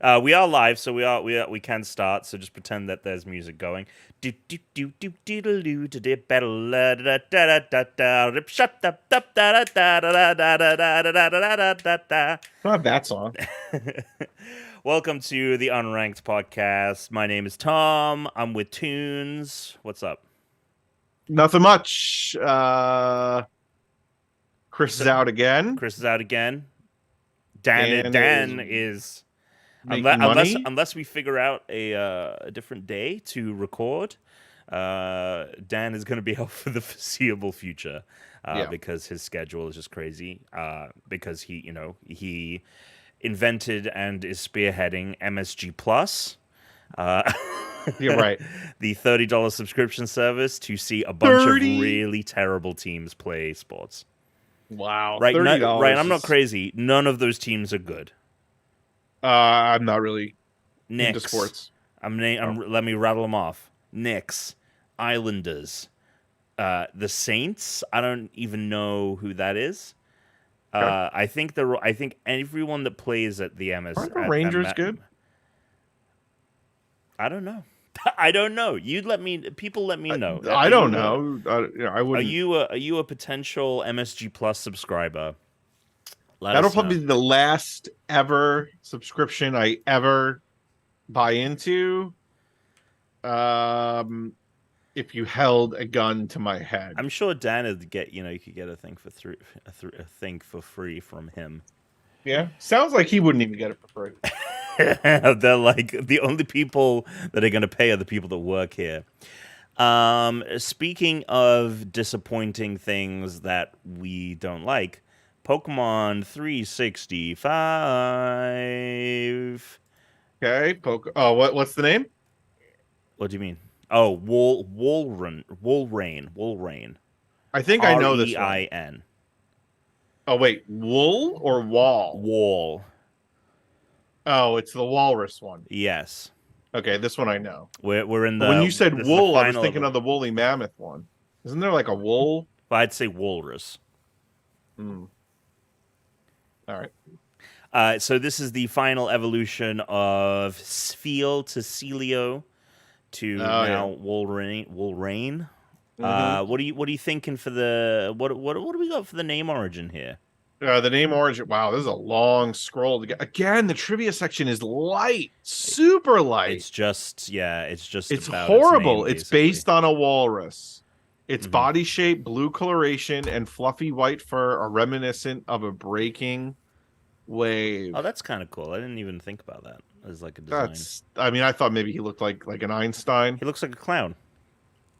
We are live, so we can start. So just pretend that there's music going. Do do do do do do do do do battle da da da da da rip shut da da da da da da da da da da da da da. Not that song. Welcome to the Unranked podcast. My name is Tom. I'm with Tunes. What's up? Nothing much. Chris is out again. Chris is out again. Dan is making money. unless we figure out a different day to record. Dan is going to be out for the foreseeable future because his schedule is just crazy. Because he invented and is spearheading MSG Plus. You're right. The $30 subscription service to see a bunch of really terrible teams play sports. Wow. Right, $30 right. I'm not crazy. None of those teams are good. I'm not really Knicks. into sports. Let me rattle them off. Knicks, Islanders, the Saints. I don't even know who that is. Okay. I think everyone that plays at the MS. Aren't the Rangers good? I don't know. I don't know. People let me know. I don't know. I wouldn't. Are you a potential MSG Plus subscriber? That'll probably be the last ever subscription I ever buy into. If you held a gun to my head, I'm sure Dan would get. You could get a thing for a thing for free from him. Yeah, sounds like he wouldn't even get it for free. They're like the only people that are going to pay are the people that work here. Speaking of disappointing things that we don't like, Pokemon 365. Okay, what's the name? What do you mean? Oh, Walrein. I think I know this one. R-E-I-N. Oh wait, wool or wall? Wall. Oh, it's the walrus one. Yes. Okay, this one I know. We're in the. When you said wool, I was thinking of the woolly mammoth one. Isn't there like a wool? I'd say walrus. All right. So this is the final evolution of Spheal to Celio to Walrein. Mm-hmm. What are you thinking for the what do we got for the name origin here? The name origin. Wow, this is a long scroll. Again, the trivia section is light, super light. It's horrible. Its name, it's based on a walrus. Its body shape, blue coloration, and fluffy white fur are reminiscent of a breaking wave. Oh, that's kind of cool. I didn't even think about that as like a design. I thought maybe he looked like an Einstein. He looks like a clown.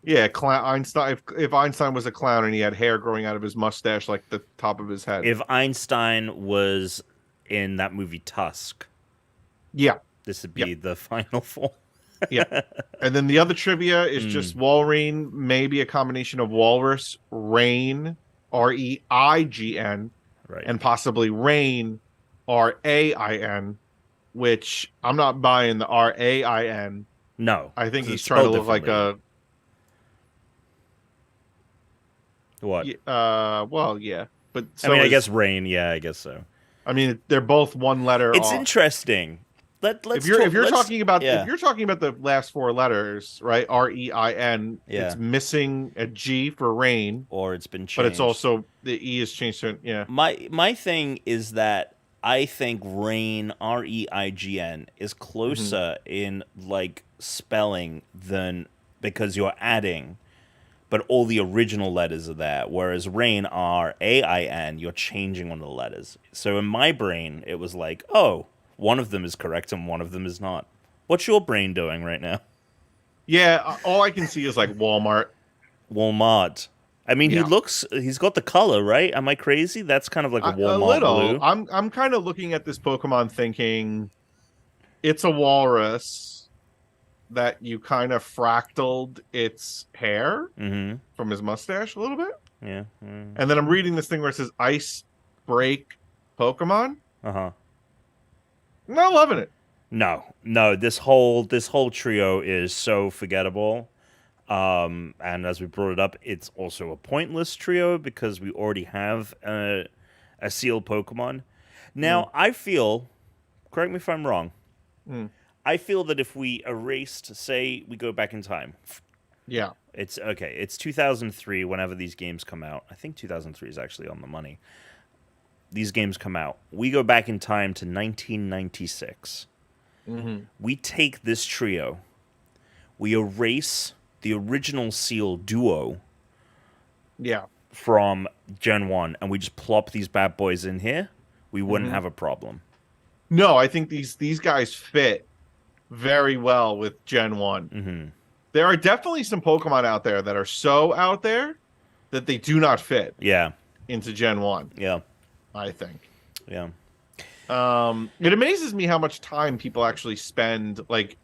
Yeah, Einstein. If Einstein was a clown and he had hair growing out of his mustache like the top of his head. If Einstein was in that movie Tusk, yeah, this would be the final form. Yeah, and then the other trivia is just Walrein, maybe a combination of walrus, rain, R-E-I-G-N, right, and possibly rain, R-A-I-N, which I'm not buying the R-A-I-N. No, I think he's trying to look like a. What? Well, yeah, but I guess rain. Yeah, I guess so. I mean, they're both one letter. It's off. Interesting. If you're talking about the last four letters, right? R-E-I-N. Yeah. It's missing a G for rain, or it's been changed. But it's also the E is changed to My thing is that I think rain, R-E-I-G-N, is closer in like spelling than because you're adding. But all the original letters are there, whereas rain, R-A-I-N, you're changing one of the letters. So in my brain, it was like, oh, one of them is correct and one of them is not. What's your brain doing right now? Yeah, all I can see is like Walmart. I mean, he's got the color, right? Am I crazy? That's kind of like a Walmart a little. blue. I'm kind of looking at this Pokemon thinking it's a walrus that you kind of fractaled its hair from his mustache a little bit. Yeah. And then I'm reading this thing where it says Ice Break Pokemon. Uh-huh. I'm not loving it. No. This whole trio is so forgettable. And as we brought it up, it's also a pointless trio because we already have a sealed Pokemon. Now, I feel, correct me if I'm wrong, Mm. I feel that if we erased, say, we go back in time. Yeah. It's okay. It's 2003 whenever these games come out. I think 2003 is actually on the money. These games come out. We go back in time to 1996. Mm-hmm. We take this trio. We erase the original Seal duo. Yeah. From Gen 1, and we just plop these bad boys in here, we wouldn't Mm-hmm. have a problem. No, I think these guys fit very well with Gen 1. Mm-hmm. There are definitely some Pokemon out there that are so out there that they do not fit into Gen 1. Yeah. I think. Yeah. It amazes me how much time people actually spend like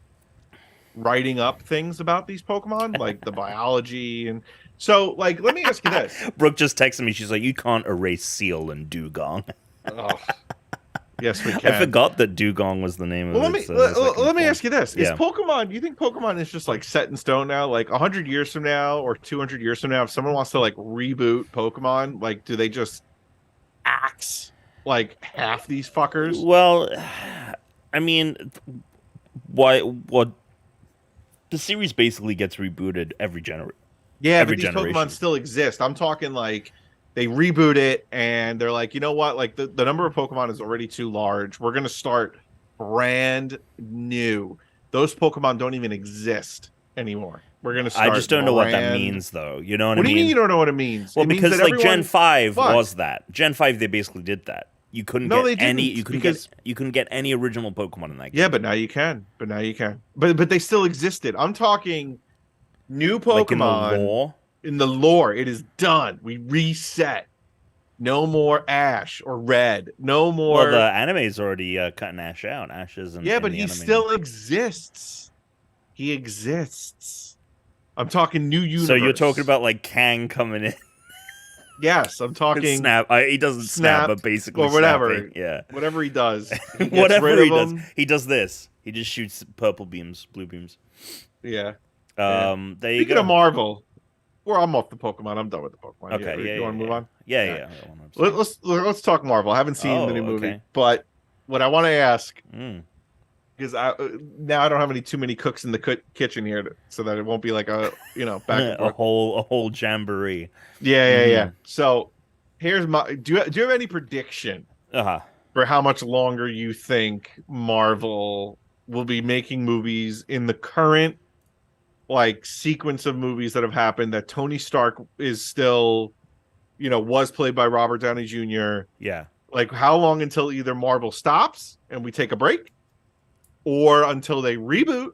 writing up things about these Pokemon, like the biology and so like let me ask you this. Brooke just texted me, she's like, you can't erase Seal and Dugong. Oh, yes, we can. I forgot that Dugong was the name of it. Let me ask you this. Is Pokemon, do you think Pokemon is just like set in stone now? Like 100 years from now or 200 years from now, if someone wants to like reboot Pokemon, like do they just axe like half these fuckers? Well, I mean, what the series basically gets rebooted every generation. Yeah, but these Pokemon still exist. I'm talking like they reboot it and they're like, you know what? Like the number of Pokemon is already too large. We're going to start brand new. Those Pokemon don't even exist anymore. We're going to start I just don't know what that means, though. You know what I mean? What do you mean you don't know what it means? Well, it because means like everyone... Gen 5 was that. Gen 5, they basically did that. You couldn't get any. You couldn't get any original Pokemon in that game. Yeah, but now you can. But they still existed. I'm talking new Pokemon. Like in the lore? In the lore, it is done. We reset. No more Ash or Red. No more. Well, the anime's already cutting Ash out. Ash isn't. Yeah, but he still exists. He exists. I'm talking new universe. So you're talking about like Kang coming in. Yes, I'm talking snap. He doesn't snap, but basically or whatever. Snapping. Yeah, whatever he does, whatever he does, he does this. He just shoots purple beams, blue beams. Yeah. There you go. Speaking of Marvel, I'm off the Pokemon. I'm done with the Pokemon. Okay, you want to move on? Yeah. Let's talk Marvel. I haven't seen the new movie, but what I want to ask, because now I don't have too many cooks in the kitchen here, so that it won't be like a back and forth. a whole jamboree. Yeah. So here's my. Do you have any prediction for how much longer you think Marvel will be making movies in the current like sequence of movies that have happened? That Tony Stark is still, was played by Robert Downey Jr. Yeah. Like how long until either Marvel stops and we take a break, or until they reboot,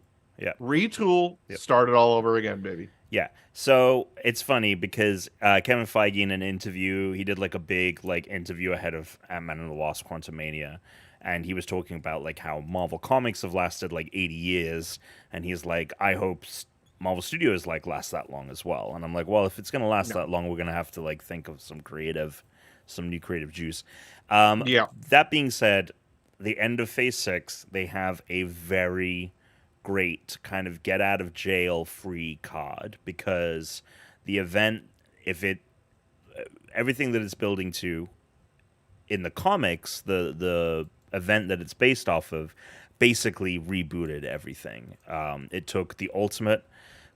retool, start it all over again, baby. Yeah. So it's funny because Kevin Feige in an interview, he did like a big interview ahead of Ant-Man and the Wasp: Quantumania, and he was talking about like how Marvel Comics have lasted like 80 years, and he's like, I hope Marvel Studios last that long as well. And I'm like, well, if it's gonna last that long, we're gonna have to think of some new creative juice. That being said, the end of Phase 6, they have a very great kind of get out of jail free card, because the event, everything that it's building to in the comics, the event that it's based off of basically rebooted everything. It took the Ultimate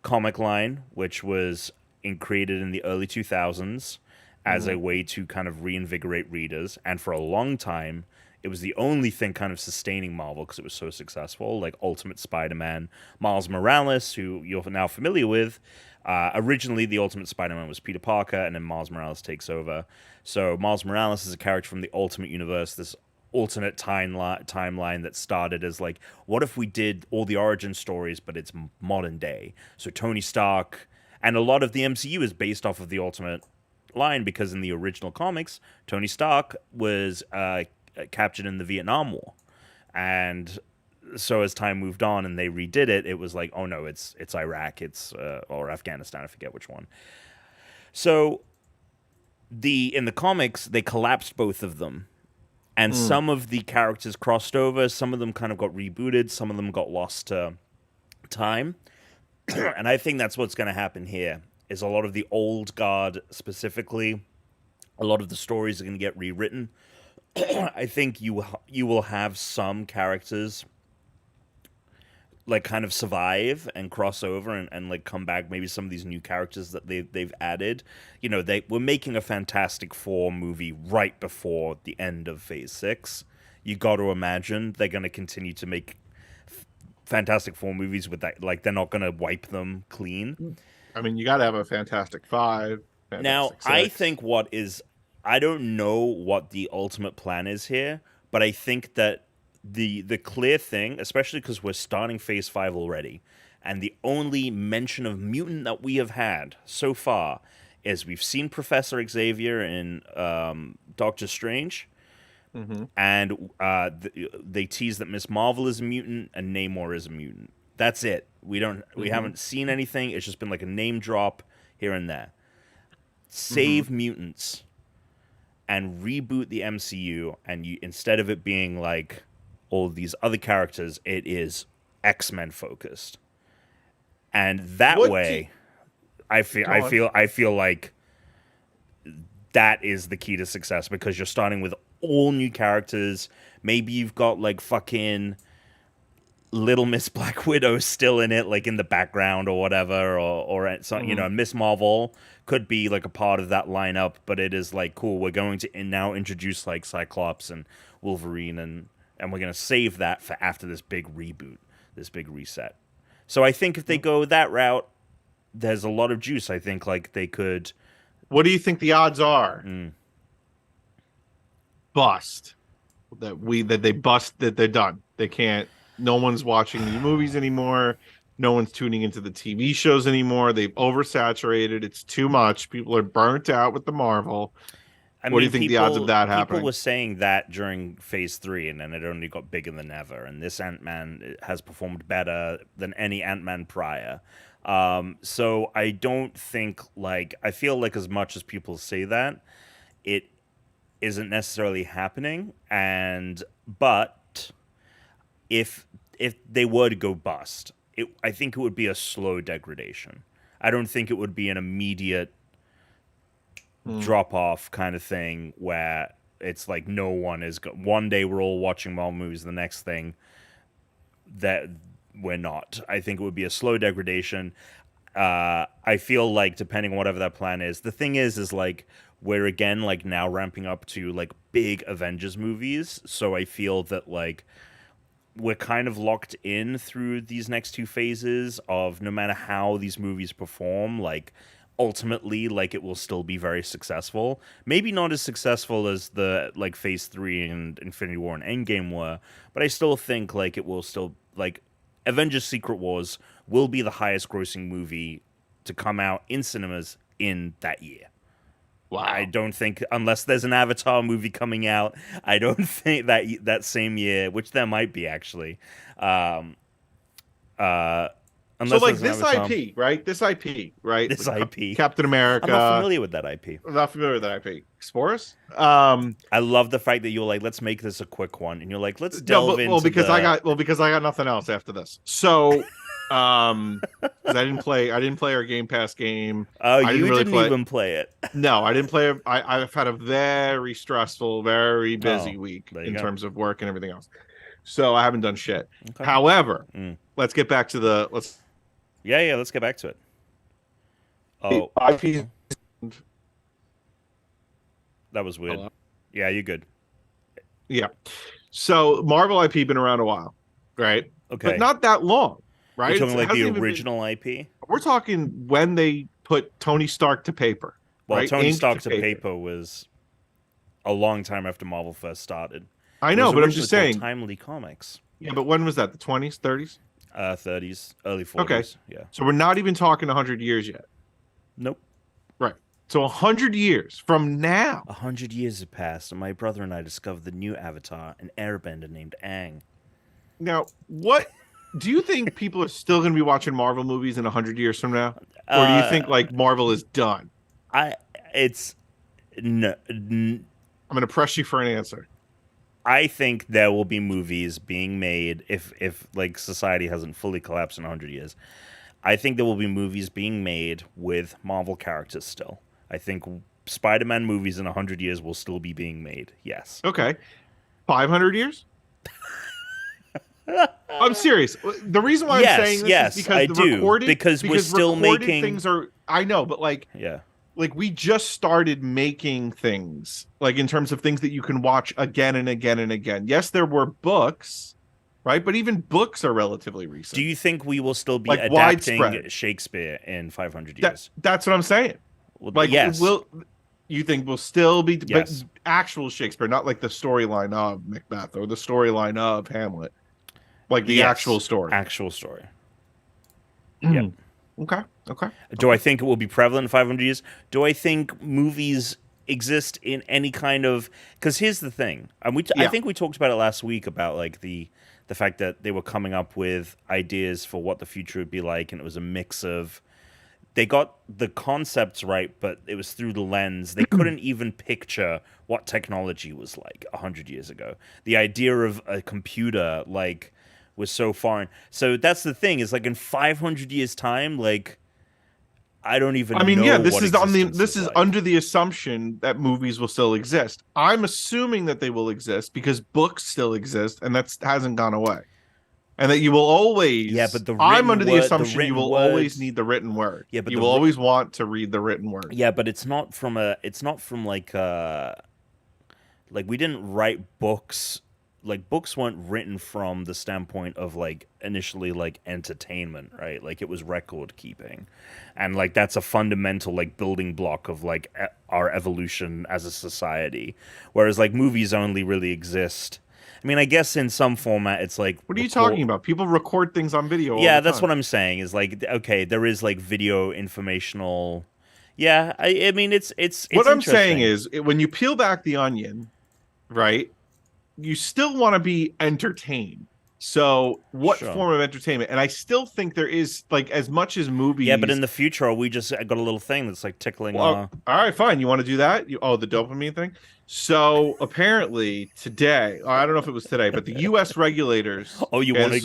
comic line, which was created in the early 2000s as a way to kind of reinvigorate readers, and for a long time it was the only thing kind of sustaining Marvel because it was so successful. Like Ultimate Spider-Man, Miles Morales, who you're now familiar with. Originally, the Ultimate Spider-Man was Peter Parker, and then Miles Morales takes over. So Miles Morales is a character from the Ultimate Universe, this alternate timeline that started as like, what if we did all the origin stories, but it's modern day? So Tony Stark, and a lot of the MCU is based off of the Ultimate line, because in the original comics, Tony Stark was captured in the Vietnam War, and so as time moved on and they redid it, it was like, oh no, it's Iraq, or Afghanistan, I forget which one. So in the comics, they collapsed both of them, and some of the characters crossed over, some of them kind of got rebooted, some of them got lost to time. And I think that's what's going to happen here, is a lot of the old guard, specifically, a lot of the stories are going to get rewritten. I think you will have some characters like kind of survive and cross over and like come back. Maybe some of these new characters that they've added. You know, they were making a Fantastic Four movie right before the end of Phase 6. You got to imagine they're going to continue to make Fantastic Four movies with that. Like, they're not going to wipe them clean. I mean, you got to have a Fantastic Five. Now, I think I don't know what the ultimate plan is here, but I think that the clear thing, especially because we're starting Phase 5 already, and the only mention of mutant that we have had so far is we've seen Professor Xavier in Doctor Strange, and they tease that Miss Marvel is a mutant and Namor is a mutant. That's it. We haven't seen anything. It's just been like a name drop here and there. Save mutants and reboot the MCU, and instead of it being like all these other characters, it is X-Men focused, and that way, I feel like that is the key to success, because you're starting with all new characters. Maybe you've got like fucking Little Miss Black Widow still in it, like in the background or whatever, or something, you know, Miss Marvel could be like a part of that lineup, but it is like, cool, we're going to now introduce like Cyclops and Wolverine, and we're going to save that for after this big reboot, this big reset. So I think if they go that route, there's a lot of juice. I think like they could. What do you think the odds are? Bust. That they bust, that they're done. They can't. No one's watching the movies anymore. No one's tuning into the TV shows anymore. They've oversaturated. It's too much. People are burnt out with the Marvel. What do you think the odds of that happening? People were saying that during Phase 3, and then it only got bigger than ever. And this Ant-Man has performed better than any Ant-Man prior. So I don't think, like, I feel like as much as people say that, it isn't necessarily happening. But if they were to go bust, I think it would be a slow degradation. I don't think it would be an immediate drop off kind of thing where it's like no one is one day we're all watching Marvel movies, the next thing that we're not. I think it would be a slow degradation. I feel like depending on whatever that plan is, the thing is like we're again like now ramping up to like big Avengers movies, so I feel that like we're kind of locked in through these next two phases of no matter how these movies perform, like ultimately, like, it will still be very successful. Maybe not as successful as the like Phase 3 and Infinity War and Endgame were, but I still think like it will still, like, Avengers Secret Wars will be the highest grossing movie to come out in cinemas in that year. Wow. I don't think, unless there's an Avatar movie coming out, I don't think that same year, which there might be actually. So like this IP, right? This IP, right? This IP. Captain America. I'm not familiar with that IP. I'm not familiar with that IP. Explorers? I love the fact that you're like, let's make this a quick one, and you're like, let's delve into. Because I got nothing else after this. So, I didn't play our Game Pass game. Oh, you didn't even play it. No, I didn't play it. I've had a very stressful, very busy week in terms of work and everything else. So I haven't done shit. Okay. However, let's get back to let's get back to it. Oh, IP. That was weird. Hello? Yeah, you're good. Yeah. So Marvel IP been around a while, right? Okay. But not that long, right? You're talking like the original IP? We're talking when they put Tony Stark to paper. Well, right? Tony Stark to paper was a long time after Marvel first started. I know, but I'm just saying. Timely Comics. Yeah, but when was that? The 20s, 30s? 30s, early 40s. Okay. Yeah. So we're not even talking 100 years yet. Nope. Right. So 100 years from now. 100 years have passed, and my brother and I discovered the new avatar, an airbender named Aang. Now, what do you think people are still going to be watching Marvel movies in 100 years from now? Or do you think like Marvel is done? I'm going to press you for an answer. I think there will be movies being made if like society hasn't fully collapsed in 100 years. I think there will be movies being made with Marvel characters still. I think Spider-Man movies in 100 years will still be being made. Yes. Okay. 500 years? I'm serious. The reason why I'm saying this is because I the do. recorded Because we're still making things are. I know, but like we just started making things like in terms of things that you can watch again and again and again. Yes, there were books, right? But even books are relatively recent. Do you think we will still be like adapting widespread. Shakespeare in 500 years? That's what I'm saying. Well, like, yes. You think we'll still be, yes. but actual Shakespeare, not like the storyline of Macbeth or the storyline of Hamlet, like the actual story. Actual story. Yeah. Okay. Do I think it will be prevalent in 500 years? Do I think movies exist in any kind of? Because here's the thing, and I think we talked about it last week about like the fact that they were coming up with ideas for what the future would be like, and it was a mix of. They got the concepts right, but it was through the lens. They couldn't even picture what technology was like 100 years ago. The idea of a computer, like, was so foreign. So that's the thing, is like in 500 years' time, like, I don't even know this what is like. under the assumption that movies will still exist. I'm assuming that they will exist because books still exist, and that hasn't gone away. And that you will always... Yeah, but I'm under the assumption you will always need the written word. Yeah, but you will always want to read the written word. Yeah, but it's not from like we didn't write books. Like, books weren't written from the standpoint of, like, initially, like, entertainment, right? Like, it was record keeping. And, like, that's a fundamental, like, building block of, like, our evolution as a society. Whereas, like, movies only really exist... I mean, I guess in some format, it's like... What are you talking about? People record things on video all the time. That's what I'm saying, is like, okay, there is like video informational... Yeah, I mean, it's what I'm saying is, when you peel back the onion, right, you still want to be entertained. So what form of entertainment? And I still think there is, like, as much as movies... Yeah, but in the future, we just got a little thing that's like tickling... All right, fine. You want to do that? The dopamine thing? So apparently today, I don't know if it was today, but the U.S. regulators... Oh, you want to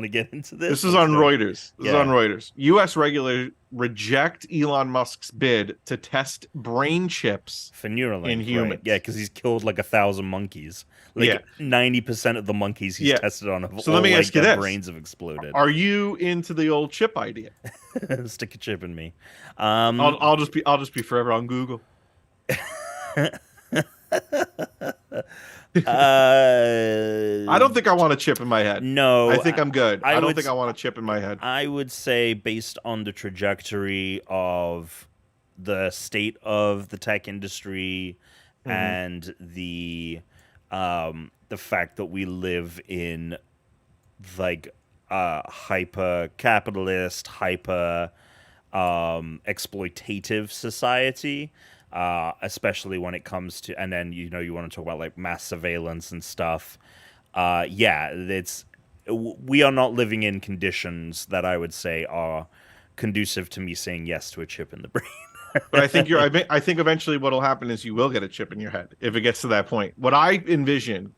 get into this? This is on Reuters. This is on Reuters. U.S. regulators reject Elon Musk's bid to test brain chips for Neuralink in humans. Right? Yeah, because he's killed like 1,000 monkeys. Like 90% of the monkeys he's tested on have let me ask you this. Brains have exploded. Are you into the old chip idea? Stick a chip in me. I'll just be forever on Google. I don't think I want a chip in my head. No, I think I'm good. I don't think I want a chip in my head. I would say, based on the trajectory of the state of the tech industry and the fact that we live in like hyper capitalist, hyper exploitative society. Especially when it comes to, and then you want to talk about like mass surveillance and stuff. We are not living in conditions that I would say are conducive to me saying yes to a chip in the brain. But I think I think eventually what'll happen is you will get a chip in your head if it gets to that point. What I envision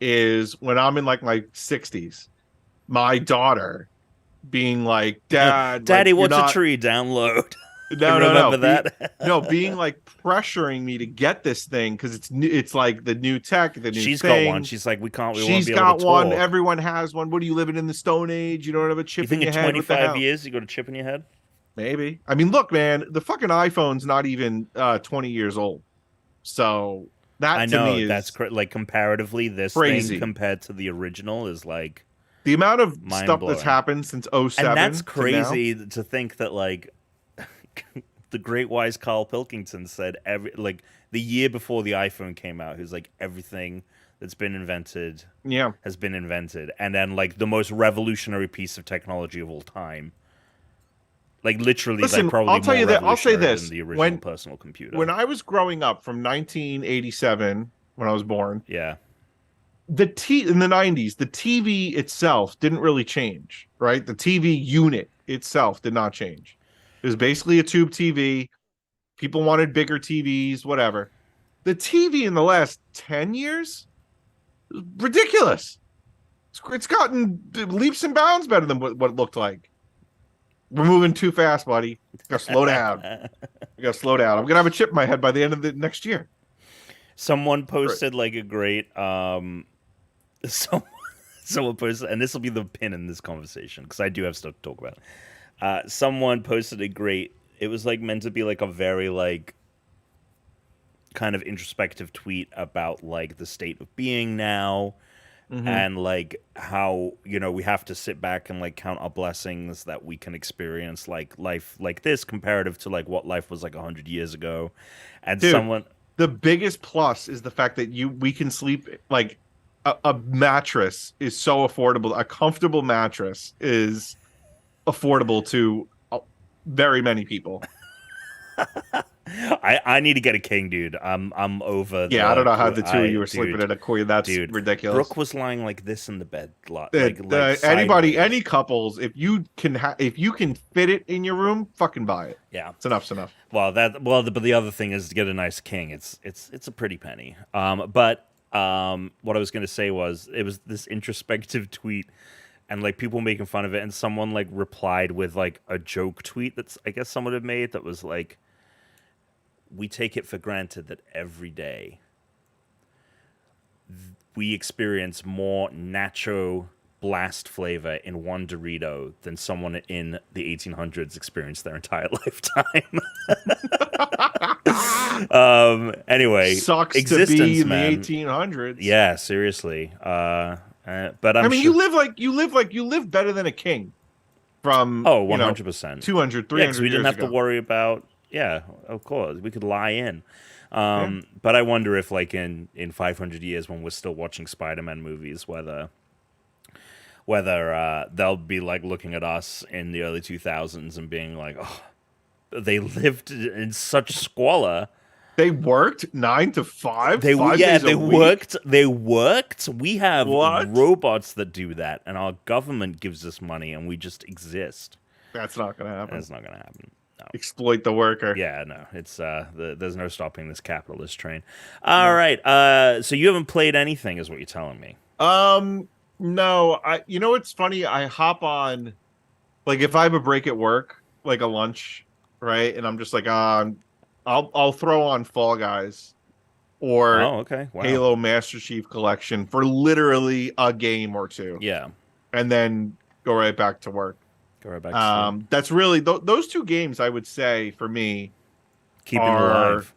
is when I'm in like my 60s, my daughter being like, Daddy, what's a tree? Download. No, being like pressuring me to get this thing because it's like the new tech, the new She's thing. got one. She's like, She's got one. Everyone has one. What are you living in the Stone Age? You don't have a chip in your head. You think in 25 years you got a chip in your head? Maybe. I mean, look, man, the fucking iPhone's not even 20 years old. So that to me is that's like comparatively this crazy. Thing compared to the original is like the amount of stuff that's happened since 07. And that's crazy to think that like the great wise Carl Pilkington said the year before the iPhone came out, he was like, everything that's been invented has been invented. And then like the most revolutionary piece of technology of all time. Like literally, listen, like probably I'll tell you that. I'll say this: than the original personal computer. When I was growing up, from 1987, when I was born, in the 90s, the TV itself didn't really change. Right, the TV unit itself did not change. It was basically a tube TV. People wanted bigger TVs, whatever. The TV in the last 10 years, ridiculous. It's gotten leaps and bounds better than what it looked like. We're moving too fast, buddy. You gotta slow down. I'm gonna have a chip in my head by the end of the next year. Someone posted like a great someone posted, and this will be the pin in this conversation because I do have stuff to talk about. Someone posted a great. It was like meant to be like a very like kind of introspective tweet about like the state of being now. And like how, you know, we have to sit back and like count our blessings that we can experience like life like this comparative to like what life was like 100 years ago. And Dude, the biggest plus is the fact that we can sleep like a mattress is so affordable. A comfortable mattress is affordable to very many people. I need to get a king, dude. I'm over. Yeah, I don't know how the two of you were sleeping in a queen. That's ridiculous. Brooke was lying like this in the bed. Any couples, if you can fit it in your room, fucking buy it. Yeah, it's enough. But the other thing is to get a nice king. It's a pretty penny. But what I was gonna say was it was this introspective tweet. And like people making fun of it, and someone like replied with like a joke tweet that's I guess someone had made that was like, we take it for granted that every day we experience more nacho blast flavor in one Dorito than someone in the 1800s experienced their entire lifetime. Anyway, sucks existence, to be in man. the 1800s. Yeah, seriously. But I mean, you live better than a king from 100%. 200, 300 because we didn't have to worry about. Yeah, of course, we could lie in. But I wonder if, like, in 500 years, when we're still watching Spider-Man movies, whether they'll be like looking at us in the early 2000s and being like, "Oh, they lived in such squalor." They worked 9 to 5. They worked. They worked. We have robots that do that, and our government gives us money, and we just exist. That's not going to happen. That's not going to happen. No. Exploit the worker. Yeah, no. It's there's no stopping this capitalist train. All right. So you haven't played anything, is what you're telling me? No. You know what's funny? I hop on, like, if I have a break at work, like a lunch, right, and I'm just like, I'll throw on Fall Guys or Halo Master Chief Collection for literally a game or two. Yeah. And then go right back to work. That's really those two games, I would say, for me, keeping alive.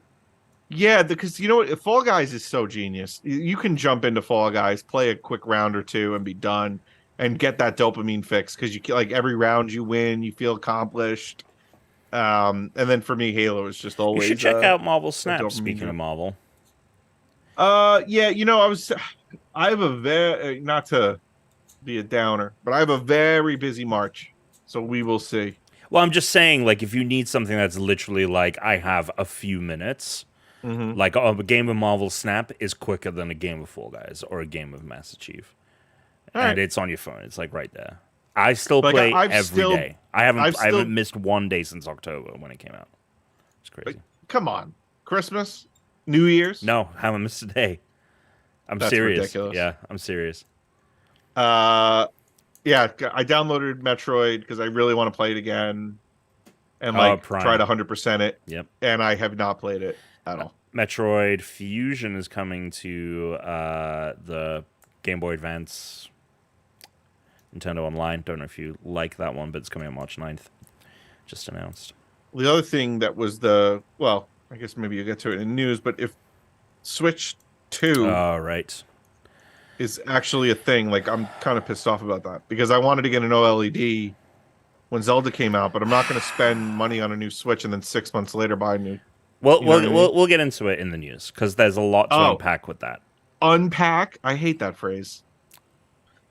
Yeah, because you know what? Fall Guys is so genius. You can jump into Fall Guys, play a quick round or two, and be done, and get that dopamine fix because you like every round you win, you feel accomplished. And then for me, Halo is just always. You should check out Marvel Snap. Speaking of Marvel, yeah, you know, I have a very not to be a downer, but I have a very busy March, so we will see. Well, I'm just saying, like, if you need something that's literally like I have a few minutes, like a game of Marvel Snap is quicker than a game of Fall Guys or a game of Master Chief, and it's on your phone. It's like right there. I still play every day. I haven't missed one day since October when it came out. It's crazy. Come on, Christmas, New Year's? No, haven't missed a day. That's serious. Ridiculous. Yeah, I'm serious. Yeah, I downloaded Metroid because I really want to play it again, and try to 100% it. Yep. And I have not played it at all. Metroid Fusion is coming to the Game Boy Advance. Nintendo Online. Don't know if you like that one, but it's coming on March 9th. Just announced. The other thing that was I guess maybe you get to it in news, but if Switch 2 is actually a thing, like I'm kind of pissed off about that because I wanted to get an OLED when Zelda came out, but I'm not going to spend money on a new Switch and then 6 months later buy a new. Well, we'll get into it in the news because there's a lot to unpack with that. Unpack? I hate that phrase.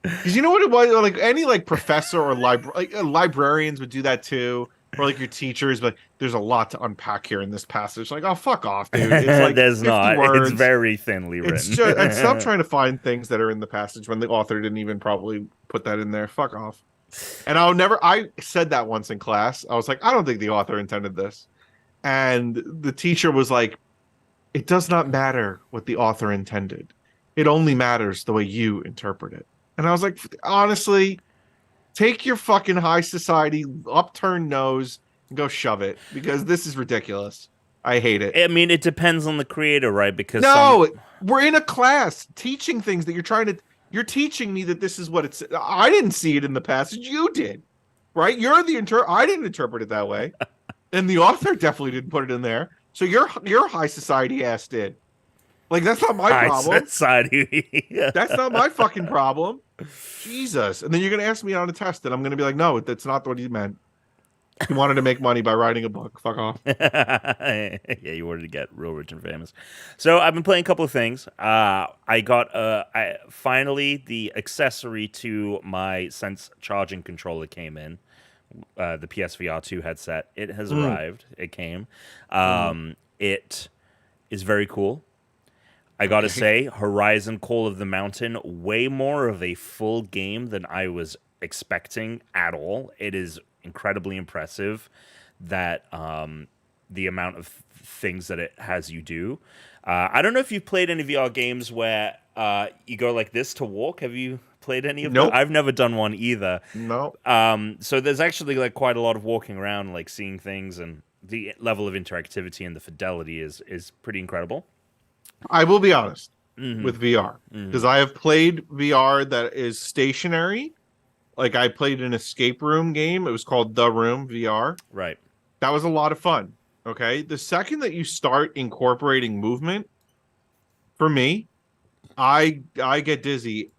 Because you know what it was? Like any professor or librarians would do that too, or like your teachers. But there's a lot to unpack here in this passage. Like, oh, fuck off, dude. It's like there's not. Words. It's very thinly written. It's just, and stop trying to find things that are in the passage when the author didn't even probably put that in there. Fuck off. And I said that once in class. I was like, I don't think the author intended this. And the teacher was like, it does not matter what the author intended. It only matters the way you interpret it. And I was like, honestly, take your fucking high society upturned nose and go shove it because this is ridiculous. I hate it. I mean, it depends on the creator, right? Because we're in a class teaching things that you're You're teaching me that this is what it's. I didn't see it in the passage. You did, right? You're the I didn't interpret it that way, and the author definitely didn't put it in there. So your high society ass did. Like, that's not my problem. Society. That's not my fucking problem. Jesus. And then you're gonna ask me on a test, and I'm gonna be like, no, that's not what he meant. He wanted to make money by writing a book. Fuck off. Yeah, you wanted to get real rich and famous. So I've been playing a couple of things. I got finally the accessory to my Sense charging controller came in. The PSVR 2 headset. It has arrived. It came. It is very cool. I gotta say, Horizon Call of the Mountain, way more of a full game than I was expecting at all. It is incredibly impressive that the amount of things that it has you do. I don't know if you've played any VR games where you go like this to walk. Have you played any of them? I've never done one either. No. So there's actually like quite a lot of walking around, like seeing things, and the level of interactivity and the fidelity is pretty incredible. I will be honest with VR, because I have played VR that is stationary. Like, I played an escape room game. It was called The Room VR. Right. That was a lot of fun. Okay. The second that you start incorporating movement, for me, I get dizzy,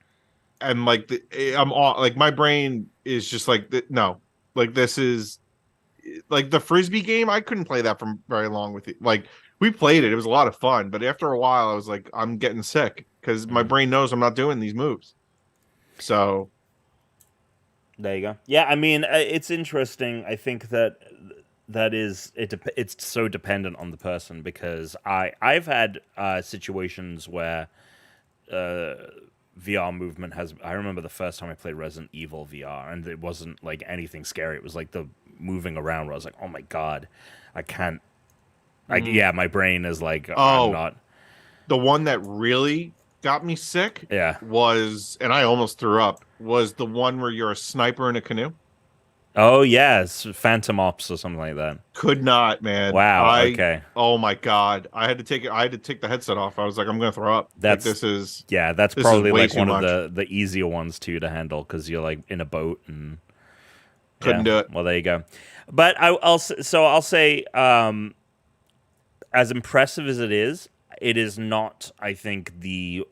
and like I'm all, like, my brain is just like, no, like, this is like the Frisbee game. I couldn't play that for very long with you. Like, we played it. It was a lot of fun. But after a while, I was like, I'm getting sick because my brain knows I'm not doing these moves. So there you go. Yeah, I mean, it's interesting. I think that it's so dependent on the person, because I've had situations where VR movement has. I remember the first time I played Resident Evil VR, and it wasn't like anything scary. It was like the moving around where I was like, oh my god, I can't. Yeah, my brain is like, I'm not. The one that really got me sick, yeah, was, and I almost threw up, was the one where you're a sniper in a canoe. Oh yes, Phantom Ops or something like that. Could not, man. Wow. Okay. Oh my god, I had to take the headset off. I was like, I'm gonna throw up. That's like, this probably like one of the easier ones too to handle, because you're like in a boat and couldn't do it. Well, there you go. But I'll say, as impressive as it is not, I think, the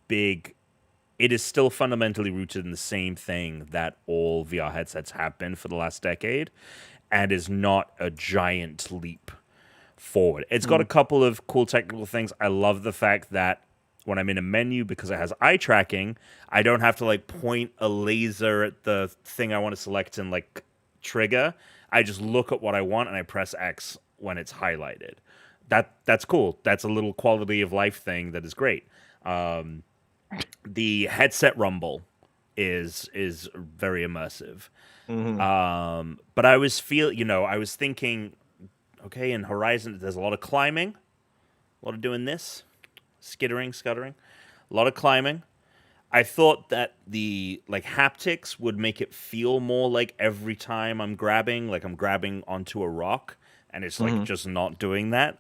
big. It is still fundamentally rooted in the same thing that all VR headsets have been for the last decade, and is not a giant leap forward. It's got a couple of cool technical things. I love the fact that when I'm in a menu, because it has eye tracking, I don't have to like point a laser at the thing I want to select and like trigger. I just look at what I want and I press X when it's highlighted. That's cool. That's a little quality of life thing that is great. The headset rumble is very immersive. But I was thinking, okay, in Horizon there's a lot of climbing, a lot of doing this, skittering, scuttering, a lot of climbing. I thought that the like haptics would make it feel more like every time I'm grabbing onto a rock, and it's like just not doing that.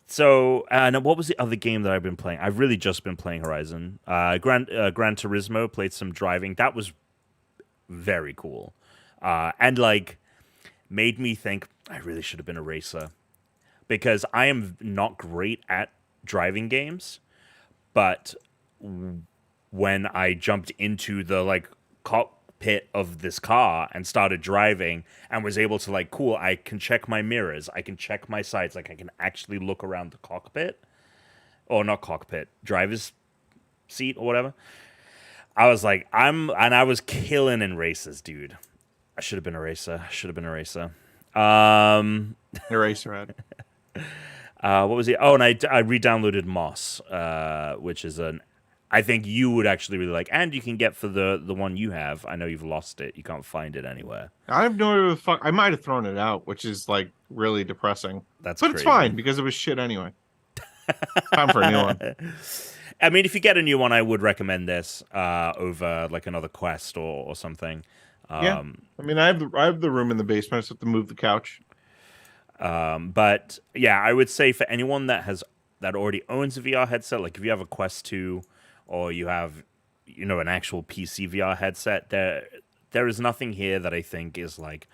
So, and what was the other game that I've been playing? I've really just been playing Horizon. Gran Turismo, played some driving. That was very cool. And, like, made me think I really should have been a racer. Because I am not great at driving games. But when I jumped into the, like, cockpit of this car and started driving and was able to like, cool, I can check my mirrors, I can check my sights, like I can actually look around the cockpit, or not cockpit, driver's seat or whatever. I was like, I was killing in races, dude. I should have been a racer. Eraserhead. What was it? Oh, and I re-downloaded Moss, which is I think you would actually really like, and you can get for the one you have. I know you've lost it; you can't find it anywhere. I have no idea what the fuck. I might have thrown it out, which is like really depressing. But crazy. It's fine because it was shit anyway. Time for a new one. I mean, if you get a new one, I would recommend this over like another Quest or something. Yeah, I mean, I have the room in the basement. I just have to move the couch. But yeah, I would say for anyone that has that already owns a VR headset, like if you have a Quest 2 or you have, an actual PC VR headset, there is nothing here that I think is like,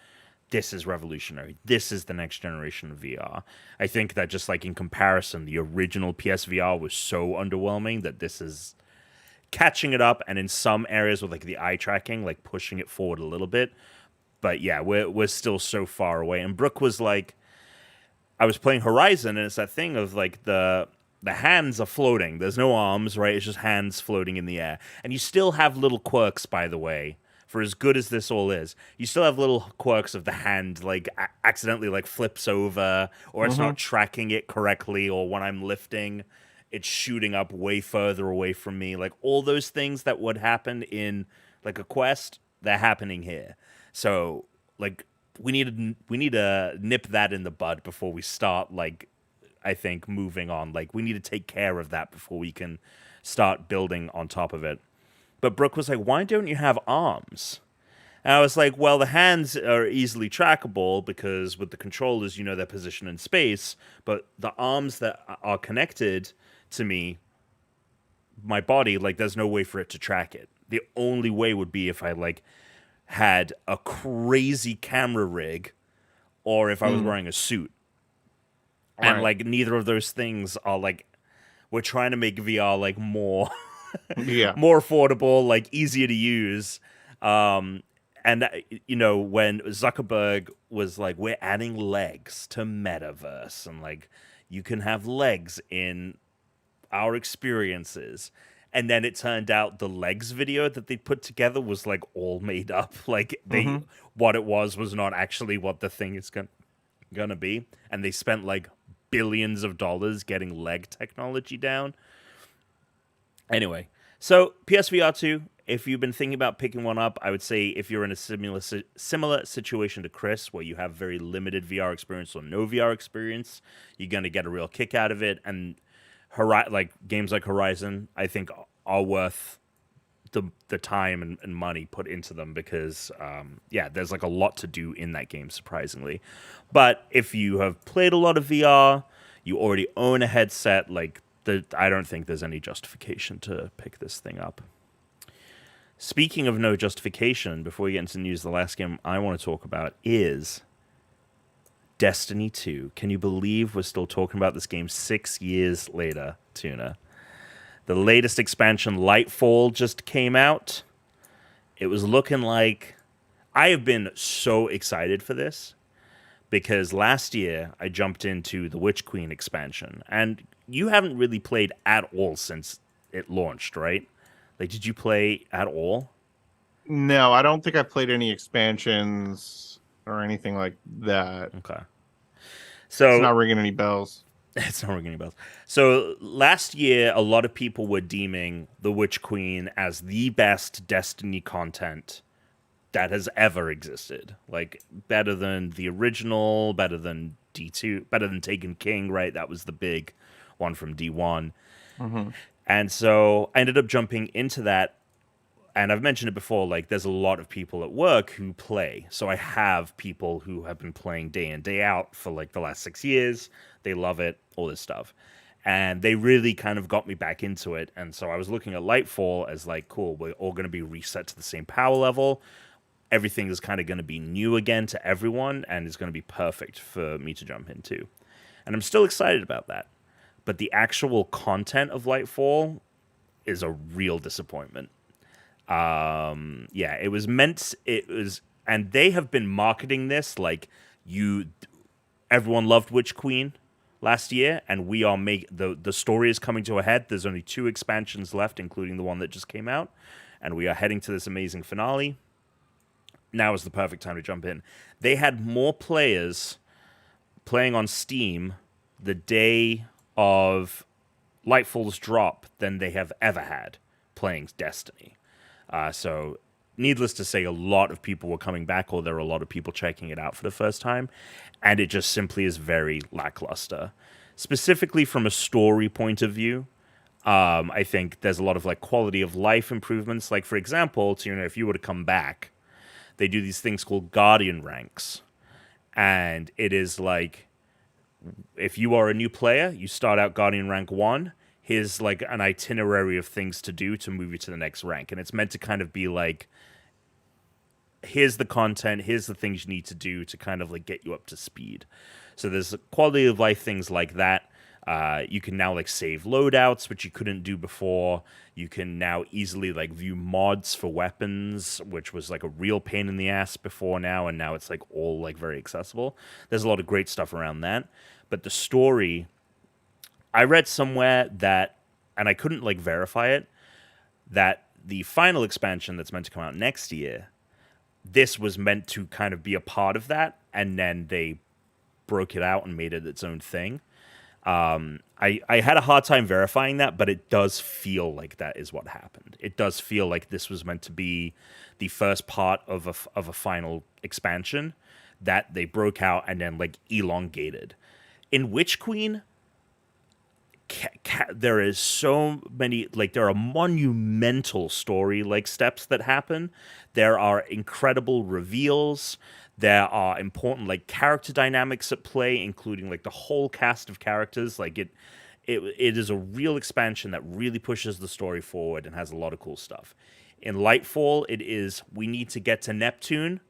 this is revolutionary. This is the next generation of VR. I think that just like in comparison, the original PSVR was so underwhelming that this is catching it up, and in some areas with like the eye tracking, like pushing it forward a little bit. But yeah, we're still so far away. And Brooke was like, I was playing Horizon, and it's that thing of like the hands are floating. There's no arms, right? It's just hands floating in the air. And you still have little quirks, by the way, for as good as this all is. You still have little quirks of the hand, like accidentally like flips over, or it's not tracking it correctly, or when I'm lifting, it's shooting up way further away from me. Like all those things that would happen in like a Quest, they're happening here. So like we need to nip that in the bud before we start, like, I think, moving on. Like, we need to take care of that before we can start building on top of it. But Brooke was like, why don't you have arms? And I was like, well, the hands are easily trackable because with the controllers, you know their position in space. But the arms that are connected to me, my body, like, there's no way for it to track it. The only way would be if I, like, had a crazy camera rig or if I was wearing a suit. And, like, neither of those things are, like, we're trying to make VR, like, more more affordable, like, easier to use. And, when Zuckerberg was like, we're adding legs to metaverse, and, like, you can have legs in our experiences. And then it turned out the legs video that they put together was, like, all made up. Like, what it was not actually what the thing is gonna be. And they spent, like, billions of dollars getting leg technology down. Anyway, so PSVR 2, if you've been thinking about picking one up, I would say if you're in a similar situation to Chris, where you have very limited VR experience or no VR experience, you're going to get a real kick out of it. And games like Horizon, I think, are worth the time and money put into them because, there's like a lot to do in that game, surprisingly. But if you have played a lot of VR, you already own a headset, like, I don't think there's any justification to pick this thing up. Speaking of no justification, before we get into news, the last game I want to talk about is Destiny 2. Can you believe we're still talking about this game 6 years later, Tuna? The latest expansion, Lightfall, just came out. It was looking like... I have been so excited for this because last year I jumped into the Witch Queen expansion, and you haven't really played at all since it launched, right? Like, did you play at all? No, I don't think I played any expansions or anything like that. Okay. So it's not ringing any bells. It's not ringing any bells. So last year, a lot of people were deeming the Witch Queen as the best Destiny content that has ever existed. Like, better than the original, better than D2, better than Taken King, right? That was the big one from D1. And so I ended up jumping into that. And I've mentioned it before, like, there's a lot of people at work who play. So I have people who have been playing day in, day out for, like, the last 6 years. They love it, all this stuff. And they really kind of got me back into it. And so I was looking at Lightfall as, like, cool, we're all going to be reset to the same power level. Everything is kind of going to be new again to everyone, and it's going to be perfect for me to jump into. And I'm still excited about that. But the actual content of Lightfall is a real disappointment. It was, and they have been marketing this like everyone loved Witch Queen last year, and we are the story is coming to a head. There's only 2 expansions left, including the one that just came out, and we are heading to this amazing finale. Now is the perfect time to jump in. They had more players playing on Steam the day of Lightfall's drop than they have ever had playing Destiny. So needless to say, a lot of people were coming back, or there were a lot of people checking it out for the first time, and it just simply is very lackluster. Specifically from a story point of view, I think there's a lot of, like, quality of life improvements. Like, for example, if you were to come back, they do these things called Guardian ranks, and it is like if you are a new player, you start out Guardian rank 1. Here's like an itinerary of things to do to move you to the next rank. And it's meant to kind of be like, here's the content, here's the things you need to do to kind of like get you up to speed. So there's quality of life things like that. You can now like save loadouts, which you couldn't do before. You can now easily like view mods for weapons, which was like a real pain in the ass before now, and now it's like all like very accessible. There's a lot of great stuff around that. But the story, I read somewhere that, and I couldn't like verify it, that the final expansion that's meant to come out next year, this was meant to kind of be a part of that, and then they broke it out and made it its own thing. I had a hard time verifying that, but it does feel like that is what happened. It does feel like this was meant to be the first part of a final expansion that they broke out and then like elongated. In Witch Queen, there is so many, like there are monumental story like steps that happen. There are incredible reveals. There are important like character dynamics at play, including like the whole cast of characters. Like it is a real expansion that really pushes the story forward and has a lot of cool stuff. In Lightfall, it is we need to get to Neptune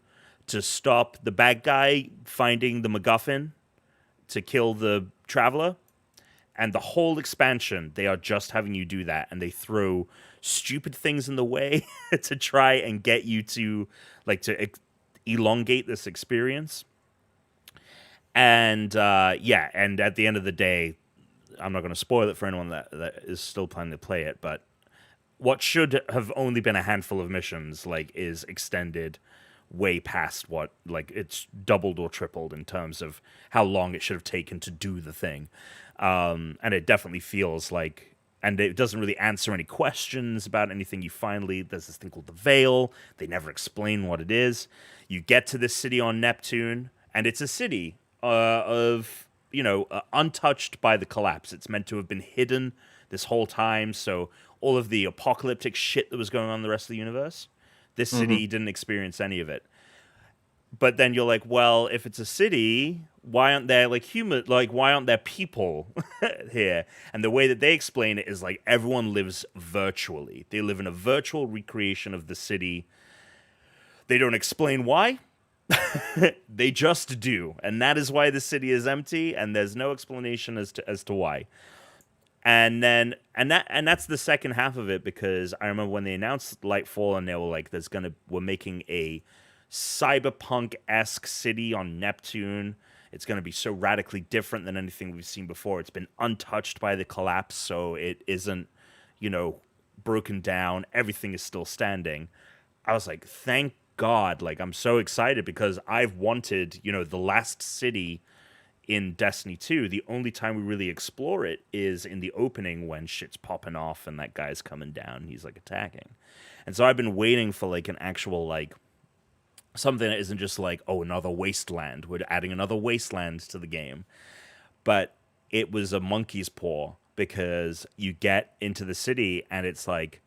to stop the bad guy finding the MacGuffin to kill the Traveler. And the whole expansion, they are just having you do that, and they throw stupid things in the way to try and get you to elongate this experience. And and at the end of the day, I'm not going to spoil it for anyone that is still planning to play it, but what should have only been a handful of missions like is extended way past what, like it's doubled or tripled in terms of how long it should have taken to do the thing. And it definitely feels like, and it doesn't really answer any questions about anything. There's this thing called the Veil. They never explain what it is. You get to this city on Neptune, and it's a city untouched by the collapse. It's meant to have been hidden this whole time, so all of the apocalyptic shit that was going on in the rest of the universe, this city didn't experience any of it. But then you're like, well, if it's a city, why aren't there why aren't there people here? And the way that they explain it is like everyone lives virtually. They live in a virtual recreation of the city. They don't explain why. They just do. And that is why the city is empty, and there's no explanation as to why. And that's the second half of it, because I remember when they announced Lightfall and they were like, we're making a cyberpunk-esque city on Neptune. It's going to be so radically different than anything we've seen before. It's been untouched by the collapse, so it isn't, broken down. Everything is still standing. I was like, thank God. Like, I'm so excited because I've wanted, the last city in Destiny 2. The only time we really explore it is in the opening when shit's popping off and that guy's coming down and he's, like, attacking. And so I've been waiting for, like, an actual, like, something that isn't just like, oh, another wasteland. We're adding another wasteland to the game. But it was a monkey's paw, because you get into the city and it's like,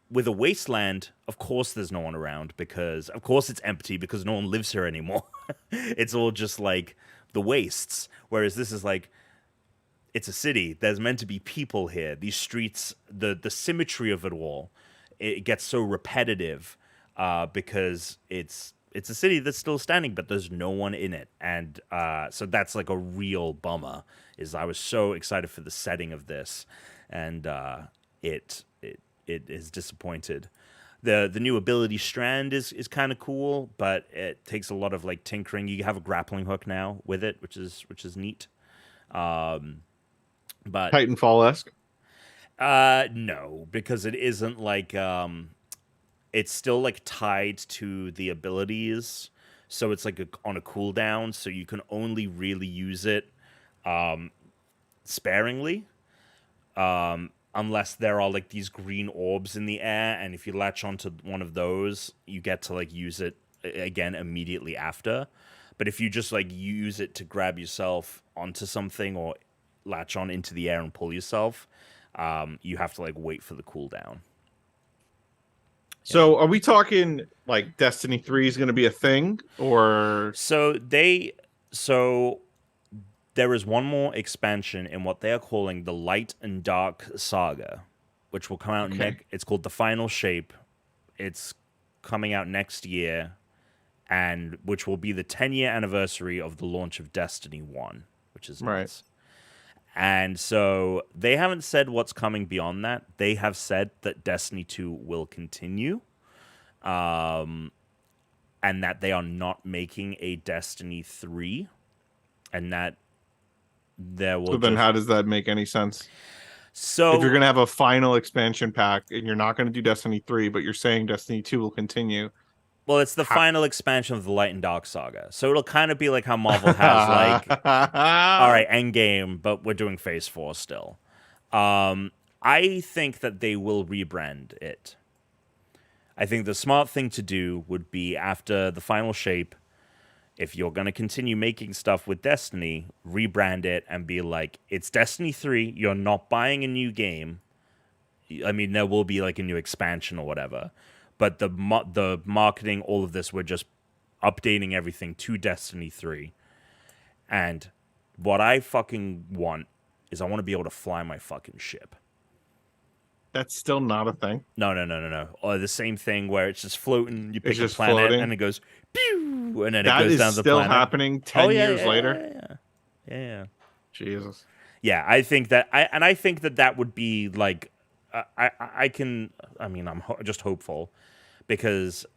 with a wasteland, of course there's no one around, because of course it's empty, because no one lives here anymore. It's all just like the wastes. Whereas this is like, it's a city. There's meant to be people here. These streets, the symmetry of it all, it gets so repetitive. Because it's a city that's still standing, but there's no one in it, and so that's like a real bummer. I was so excited for the setting of this, and it is disappointed. The new ability strand is kind of cool, but it takes a lot of like tinkering. You have a grappling hook now with it, which is neat. But Titanfall-esque? No, because it isn't like it's still like tied to the abilities, so it's like on a cooldown, so you can only really use it sparingly, unless there are like these green orbs in the air, and if you latch onto one of those, you get to like use it again immediately after. But if you just like use it to grab yourself onto something or latch on into the air and pull yourself, you have to like wait for the cooldown. So are we talking like Destiny 3 is going to be a thing, or? So there is one more expansion in what they are calling the Light and Dark Saga, which will come out it's called The Final Shape. It's coming out next year, and which will be the 10-year anniversary of the launch of Destiny 1, which is nice. And so they haven't said what's coming beyond that. They have said that Destiny 2 will continue, and that they are not making a Destiny 3, and that there will. So then, how does that make any sense? So if you're going to have a final expansion pack and you're not going to do Destiny 3, but you're saying Destiny 2 will continue. Well, it's the final expansion of the Light and Dark Saga. So it'll kind of be like how Marvel has like, all right, Endgame, but we're doing Phase 4 still. I think that they will rebrand it. I think the smart thing to do would be after the Final Shape, if you're going to continue making stuff with Destiny, rebrand it and be like, it's Destiny 3, you're not buying a new game. I mean, there will be like a new expansion or whatever. But the marketing, all of this, we're just updating everything to Destiny 3. And what I fucking want is I want to be able to fly my fucking ship. That's still not a thing? No. Or the same thing where it's just floating, you pick a planet, floating. And it goes, pew, and then it goes down the planet. That is still happening 10 years later? Yeah. Jesus. Yeah, I think that, I think that would be like, I'm just hopeful, because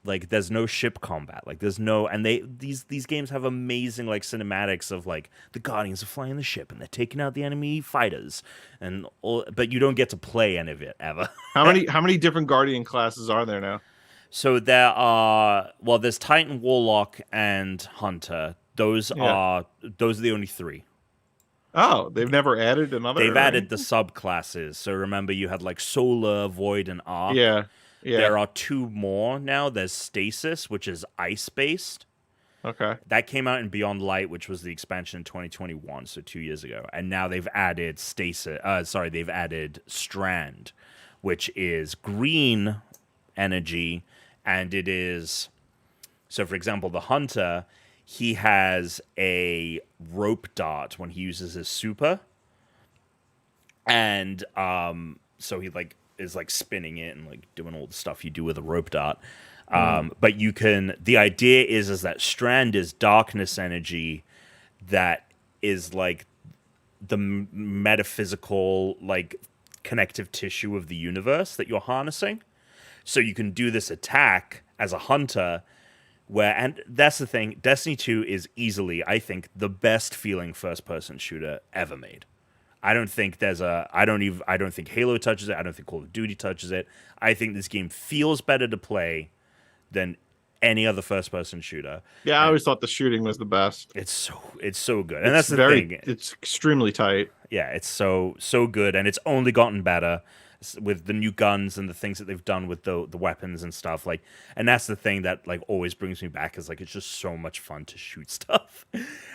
like there's no ship combat, like there's no, and these games have amazing like cinematics of like the Guardians are flying the ship and they're taking out the enemy fighters and all, but you don't get to play any of it ever. How many different Guardian classes are there now? So there's Titan, Warlock, and Hunter. Those are the only 3. Oh, they've never added another? They've added the subclasses. So remember, you had like Solar, Void, and Arc. Yeah. There are 2 more now. There's Stasis, which is ice-based. Okay. That came out in Beyond Light, which was the expansion in 2021, so 2 years ago. And now they've added they've added Strand, which is green energy, and it is... So, for example, the Hunter... He has a rope dart when he uses his super, and so he like is like spinning it and like doing all the stuff you do with a rope dart. But you can. The idea is that Strand is darkness energy that is like the metaphysical like connective tissue of the universe that you're harnessing. So you can do this attack as a hunter. And that's the thing, Destiny 2 is easily, I think, the best feeling first-person shooter ever made. I don't think Halo touches it. I don't think Call of Duty touches it. I think this game feels better to play than any other first-person shooter. Yeah, I always thought the shooting was the best. It's so good, and that's the thing. It's extremely tight. Yeah, it's so good, and it's only gotten better with the new guns and the things that they've done with the weapons and stuff, like, and that's the thing that like always brings me back, is like it's just so much fun to shoot stuff.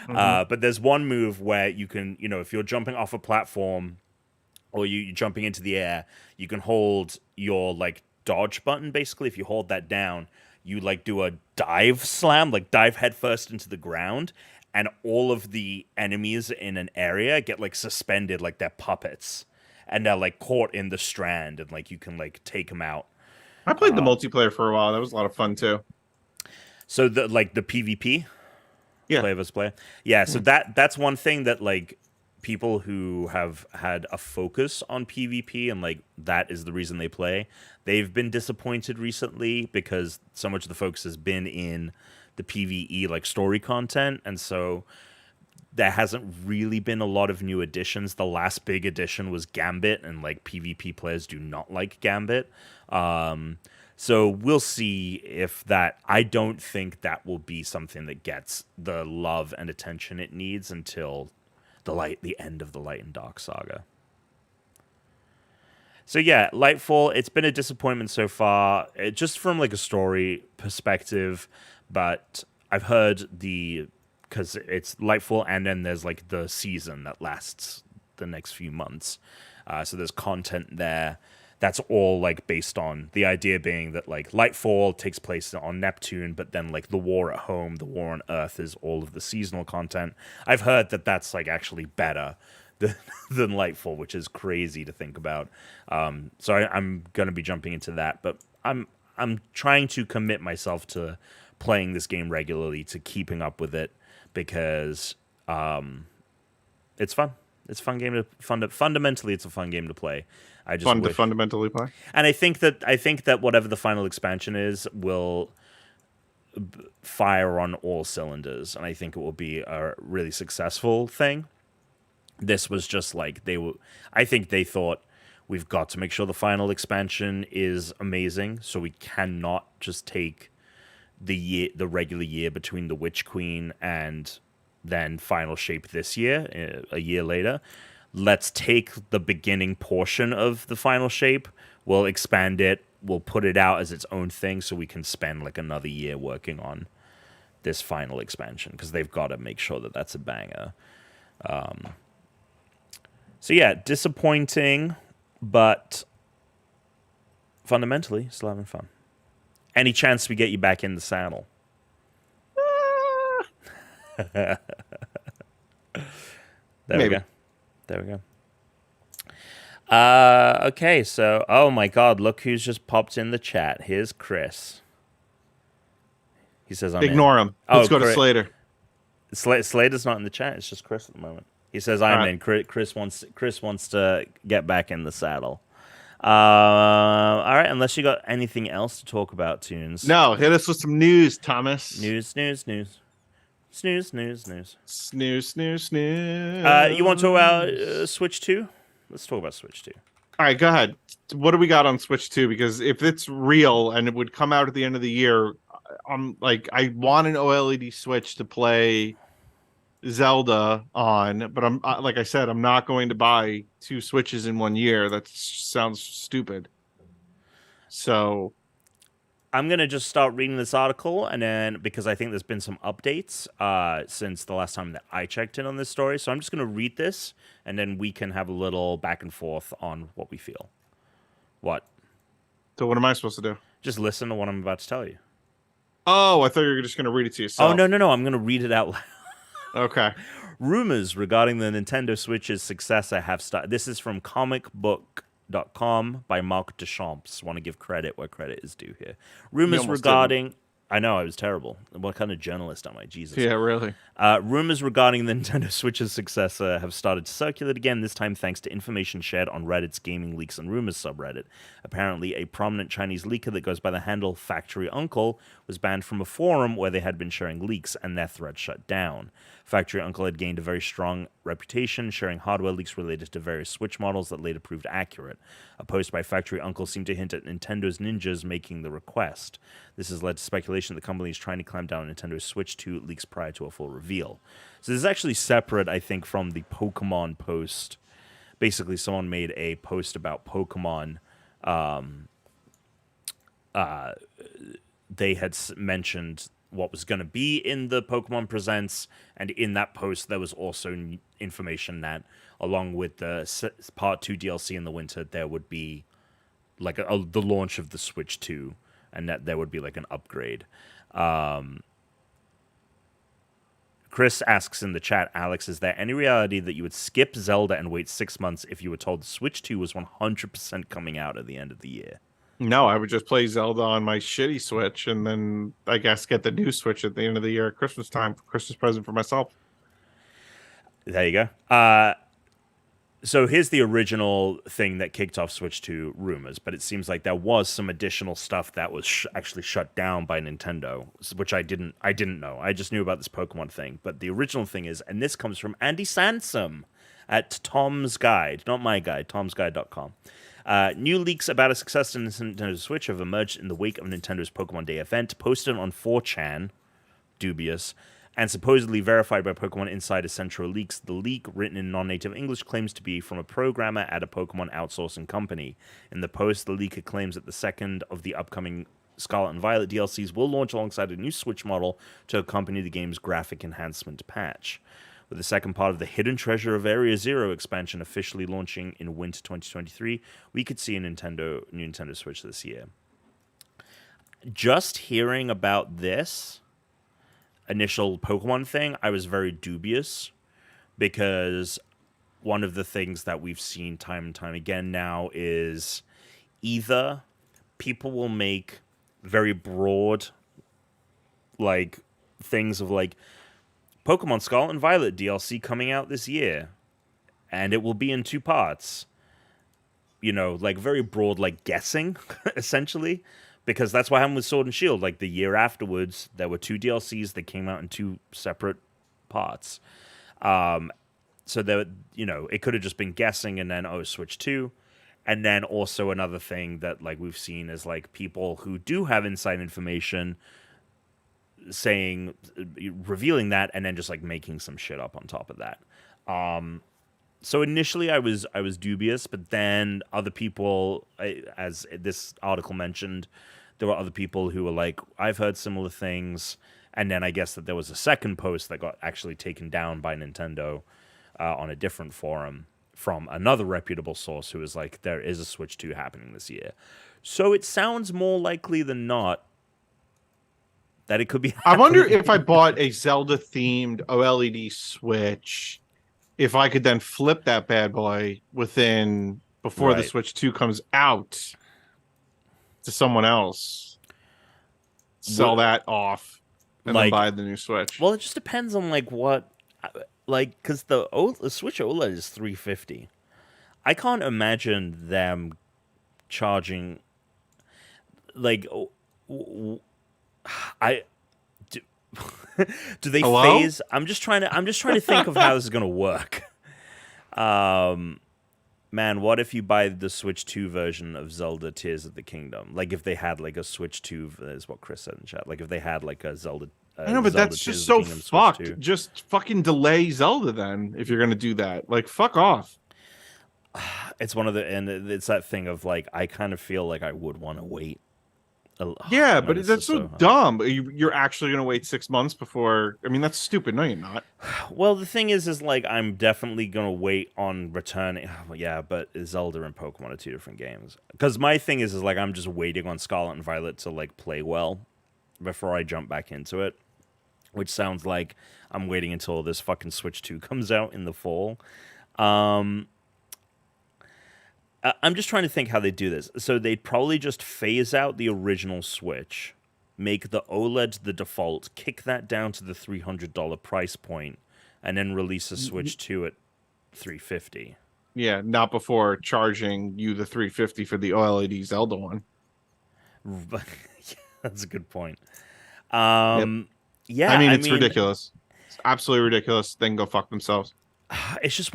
But there's one move where you can, if you're jumping off a platform or you're jumping into the air, you can hold your like dodge button. Basically, if you hold that down, you like do a dive slam, like dive headfirst into the ground, and all of the enemies in an area get like suspended like they're puppets. And they're like caught in the strand, and like you can like take them out. I played the multiplayer for a while. That was a lot of fun too. So the PvP, play versus play, So that's one thing that like people who have had a focus on PvP and like that is the reason they play, they've been disappointed recently because so much of the focus has been in the PvE like story content, and so there hasn't really been a lot of new additions. The last big addition was Gambit, and like PvP players do not like Gambit. So we'll see if that. I don't think that will be something that gets the love and attention it needs until the end of the Light and Dark Saga. So yeah, Lightfall, it's been a disappointment so far, just from like a story perspective, but I've heard because it's Lightfall, and then there's like the season that lasts the next few months. So there's content there that's all like based on the idea being that like Lightfall takes place on Neptune, but then like the war at home, the war on Earth is all of the seasonal content. I've heard that that's like actually better than Lightfall, which is crazy to think about. So I'm gonna be jumping into that, but I'm trying to commit myself to playing this game regularly, to keeping up with it, because it's fun. It's a fun game to fundamentally. It's a fun game to play. I just fun to fundamentally play, and I think that whatever the final expansion is will fire on all cylinders, and I think it will be a really successful thing. This was just like I think they thought, we've got to make sure the final expansion is amazing, so we cannot just take the regular year between the Witch Queen and then final shape this year, a year later. Let's take the beginning portion of the final shape, we'll expand it, we'll put it out as its own thing, so we can spend like another year working on this final expansion, because they've got to make sure that that's a banger. So yeah, disappointing, but fundamentally still having fun. Any chance we get you back in the saddle? There Maybe. we go. There we go. Okay, so, oh my god, look who's just popped in the chat. Here's Chris. He says I'm Ignore in. him. Let's go to Slater. Slater's not in the chat. It's just Chris at the moment. He says I'm in. Chris wants to get back in the saddle. All right, unless you got anything else to talk about, Tunes. No, hit us with some news, Thomas. Snooze. Snooze. Snooze. You want to talk about Switch 2? Let's talk about Switch 2. All right, go ahead. What do we got on Switch 2? Because if it's real and it would come out at the end of the year, I want an OLED Switch to play Zelda on, but like I said, I'm not going to buy 2 Switches in 1 year. That sounds stupid. So I'm going to just start reading this article, and then, because I think there's been some updates since the last time that I checked in on this story, so I'm just going to read this, and then we can have a little back and forth on what we feel. What? So what am I supposed to do? Just listen to what I'm about to tell you. Oh, I thought you were just going to read it to yourself. Oh, no, I'm going to read it out loud. Okay. Rumors regarding the Nintendo Switch's successor have started. This is from comicbook.com by Marc Deschamps. Want to give credit where credit is due here. Rumors regarding... I know, I was terrible. What kind of journalist am I? Jesus. Yeah, really. Rumors regarding the Nintendo Switch's successor have started to circulate again, this time thanks to information shared on Reddit's Gaming Leaks and Rumors subreddit. Apparently, a prominent Chinese leaker that goes by the handle Factory Uncle was banned from a forum where they had been sharing leaks, and their thread shut down. Factory Uncle had gained a very strong reputation, sharing hardware leaks related to various Switch models that later proved accurate. A post by Factory Uncle seemed to hint at Nintendo's ninjas making the request. This has led to speculation that the company is trying to clamp down on Nintendo's Switch 2 leaks prior to a full reveal. So this is actually separate, I think, from the Pokemon post. Basically, someone made a post about Pokemon. They had mentioned what was going to be in the Pokemon Presents, and in that post there was also information that, along with the Part 2 DLC in the winter, there would be like the launch of the Switch 2, and that there would be like an upgrade. Chris asks in the chat, Alex, is there any reality that you would skip Zelda and wait 6 months if you were told the Switch 2 was 100% coming out at the end of the year? No, I would just play Zelda on my shitty Switch, and then I guess get the new Switch at the end of the year at Christmas time, Christmas present for myself. There you go. So here's the original thing that kicked off Switch 2 rumors, but it seems like there was some additional stuff that was actually shut down by Nintendo, which I didn't know. I just knew about this Pokemon thing. But the original thing is, and this comes from Andy Sansom at Tom's Guide, not my guide, tomsguide.com. New leaks about a success in Nintendo Switch have emerged in the wake of Nintendo's Pokemon Day event, posted on 4chan, dubious, and supposedly verified by Pokemon Insider Central Leaks. The leak, written in non-native English, claims to be from a programmer at a Pokemon outsourcing company. In the post, the leaker claims that the second of the upcoming Scarlet and Violet DLCs will launch alongside a new Switch model to accompany the game's graphic enhancement patch. with the second part of the Hidden Treasure of Area Zero expansion officially launching in winter 2023, we could see a Nintendo Switch this year. Just hearing about this initial Pokemon thing, I was very dubious, because one of the things that we've seen time and time again now is either people will make very broad, like, things of, like, Pokemon Scarlet and Violet DLC coming out this year, and it will be in 2 parts. You know, like, very broad, like, guessing, essentially, because that's what happened with Sword and Shield. Like, the year afterwards, there were 2 DLCs that came out in 2 separate parts. So there, you know, it could have just been guessing, and then Switch 2. And then also another thing that, like, we've seen is, like, people who do have inside information revealing that, and then just, like, making some shit up on top of that. So initially I was dubious, but then other people, as this article mentioned, there were other people who were like, I've heard similar things. And then I guess that there was a second post that got actually taken down by Nintendo on a different forum from another reputable source who was like, there is a Switch 2 happening this year. So it sounds more likely than not that it could be happening. I wonder if I bought a Zelda-themed OLED Switch, if I could then flip that bad boy before the Switch 2 comes out to someone else, sell that off, and then buy the new Switch. Well, it just depends on, like, what... Like, because the Switch OLED is $350. I can't imagine them charging, like, do they phase? I'm just trying to think of how this is gonna work. Man, what if you buy the Switch 2 version of Zelda Tears of the Kingdom? Like, if they had, like, a Switch 2, is what Chris said in chat. Like, if they had, like, a Zelda. I know, but Zelda that's just so fucked. Just fucking delay Zelda then, if you're gonna do that. Like, fuck off. It's one of the, and it's that thing of, like, I kind of feel like I would want to wait. Yeah, but that's so dumb. You're actually gonna wait 6 months before? I mean, that's stupid. No, you're not. Well, the thing is like, I'm definitely gonna wait on returning. Yeah, but Zelda and Pokemon are 2 different games. Because my thing is like, I'm just waiting on Scarlet and Violet to, like, play well before I jump back into it. Which sounds like I'm waiting until this fucking Switch 2 comes out in the fall. I'm just trying to think how they do this. So they'd probably just phase out the original Switch, make the OLED the default, kick that down to the $300 price point, and then release a Switch 2 at $350. Yeah, not before charging you the $350 for the OLED Zelda one. Yeah, that's a good point. Yep. Yeah, I mean, it's ridiculous. It's absolutely ridiculous. They can go fuck themselves. It's just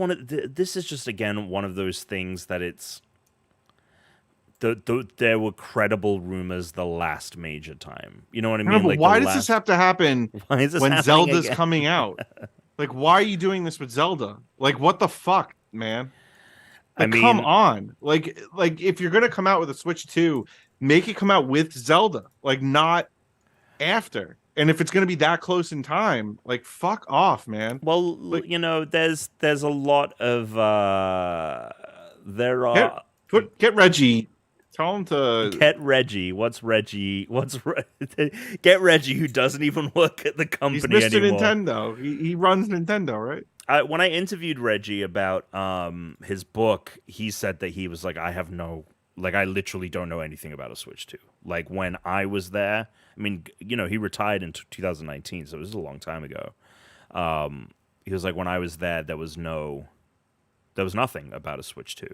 this is just, again, one of those things that it's... there were credible rumors the last major time. You know what I mean? Like, why does this have to happen when Zelda's coming out? Like, why are you doing this with Zelda? Like, what the fuck, man? Like, I mean, come on. Like if you're gonna come out with a Switch 2, make it come out with Zelda. Like, not after. And if it's going to be that close in time, like, fuck off, man. Well, like, you know, there's a lot of there are get Reggie. Tell him to get Reggie. What's Reggie? Get Reggie, who doesn't even work at the company anymore. He's Mr. Nintendo. He runs Nintendo, right? When I interviewed Reggie about his book, he said that he was like, I literally don't know anything about a Switch 2. Like, when I was there, I mean, you know, he retired in 2019, so it was a long time ago. He was like, when I was there, there was nothing about a Switch 2.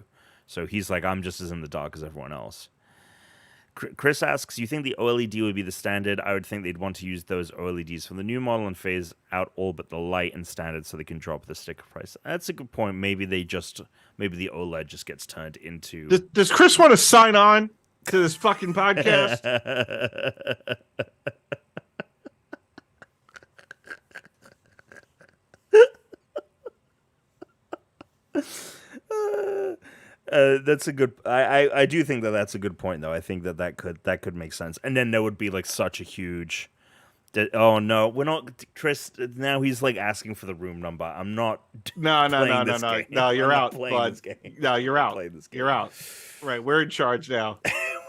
So he's like, I'm just as in the dark as everyone else. Chris asks, you think the OLED would be the standard? I would think they'd want to use those OLEDs from the new model and phase out all but the light and standard so they can drop the sticker price. That's a good point. Maybe the OLED just gets turned into... Does Chris want to sign on to this fucking podcast? That's a good... I do think that that's a good point, though. I think that could make sense. And then there would be, like, such a huge Oh no, we're not, Chris. Now he's like asking for the room number. I'm not No, no, playing no, no, this no, game. no. You're I'm not out, playing bud. this game. No, you're I'm not out. playing this game. You're out. Right, we're in charge now.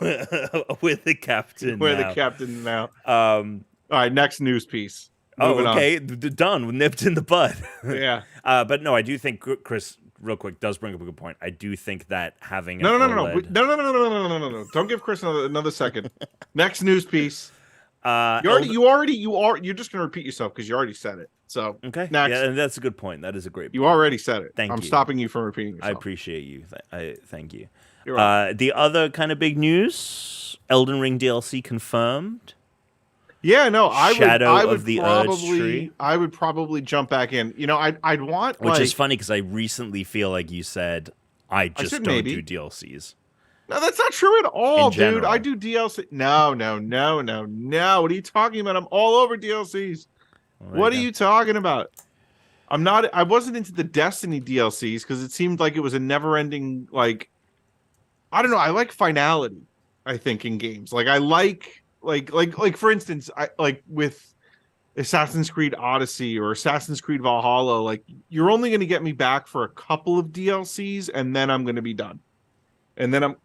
We're the captain We're the now. captain now. Um. All right, next news piece. Oh, Moving okay. Done. Nipped in the bud. on. Yeah. But no, I do think Chris, real quick, does bring up a good point. I do think that having an No, no, no, no, OLED... no, no, no, no, no, no, no, no, no. Don't give Chris another second. Next news piece. You're just gonna repeat yourself because you already said it. So okay, next. yeah, and that's a good point. That is a great point. You already said it. Thank I'm you. stopping you from repeating yourself. I appreciate you. Thank you. You're welcome. The other kind of big news: Elden Ring DLC confirmed. Yeah, no, I would probably jump back in. You know, I'd want which is funny because I recently feel like you said I don't do DLCs. No, that's not true at all, dude. I general. do DLC. No, no, no, no, no. What are you talking about? I'm all over DLCs. Well, What are you talking about? I wasn't into the Destiny DLCs because it seemed like it was a never-ending, like, I don't know. I like finality, I think, in games. Like I like for instance, I like with Assassin's Creed Odyssey or Assassin's Creed Valhalla, like you're only going to get me back for a couple of DLCs and then I'm going to be done. And then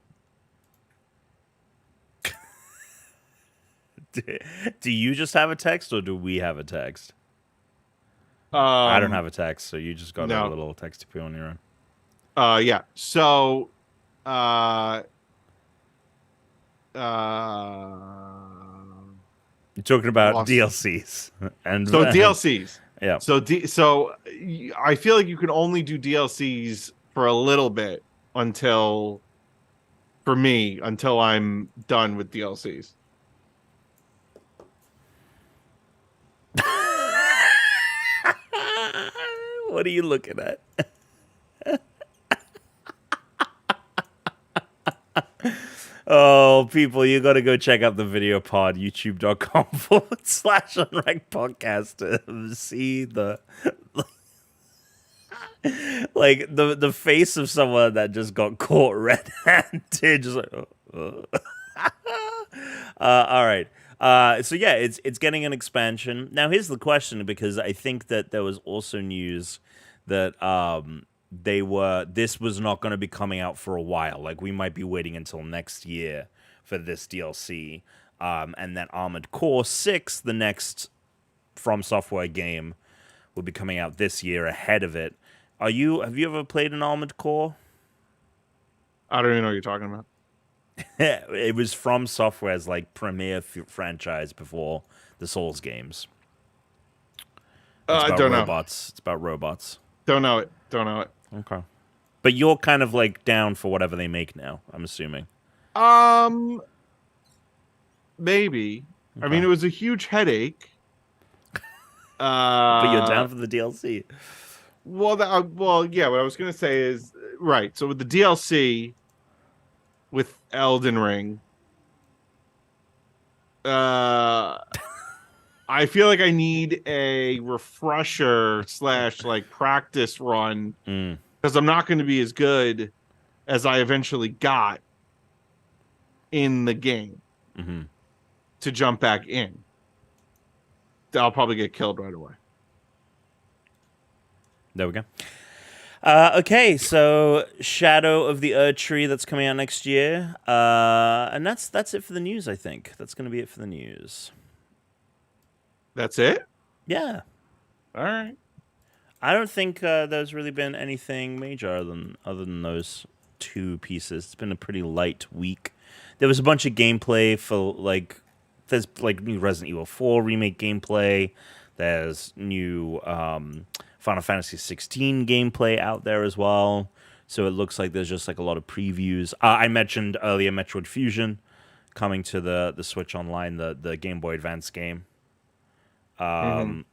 Do you just have a text or do we have a text? I don't have a text, so you just got a little text to put on your own. Yeah. So you're talking about DLCs and so DLCs. Yeah. So I feel like you can only do DLCs for a little bit until I'm done with DLCs. What are you looking at? Oh, people, you got to go check out the video pod, youtube.com/Unranked podcast to see the like the face of someone that just got caught red-handed. Just like, all right. So yeah, it's getting an expansion. Now here's the question, because I think that there was also news that this was not going to be coming out for a while. Like we might be waiting until next year for this DLC. And that Armored Core 6, the next From Software game, will be coming out this year ahead of it. Have you ever played an Armored Core? I don't even know what you're talking about. It was From Software's like premier franchise before the Souls games. I don't know. It's about robots. Don't know it. Okay. But you're kind of like down for whatever they make now, I'm assuming. Maybe. Okay. I mean, it was a huge headache. But you're down for the DLC. Well, yeah. What I was gonna say is right. So with the DLC, with Elden Ring, I feel like I need a refresher / like practice run because I'm not going to be as good as I eventually got in the game to jump back in. I'll probably get killed right away. There we go. Okay, so Shadow of the Erdtree, that's coming out next year. And that's it for the news, I think. That's going to be it for the news. That's it? Yeah. All right. I don't think there's really been anything major other than those two pieces. It's been a pretty light week. There was a bunch of gameplay for, like, there's, like, new Resident Evil 4 remake gameplay. There's new Final Fantasy 16 gameplay out there as well. So it looks like there's just, like, a lot of previews. I mentioned earlier Metroid Fusion coming to the Switch Online, the Game Boy Advance game. And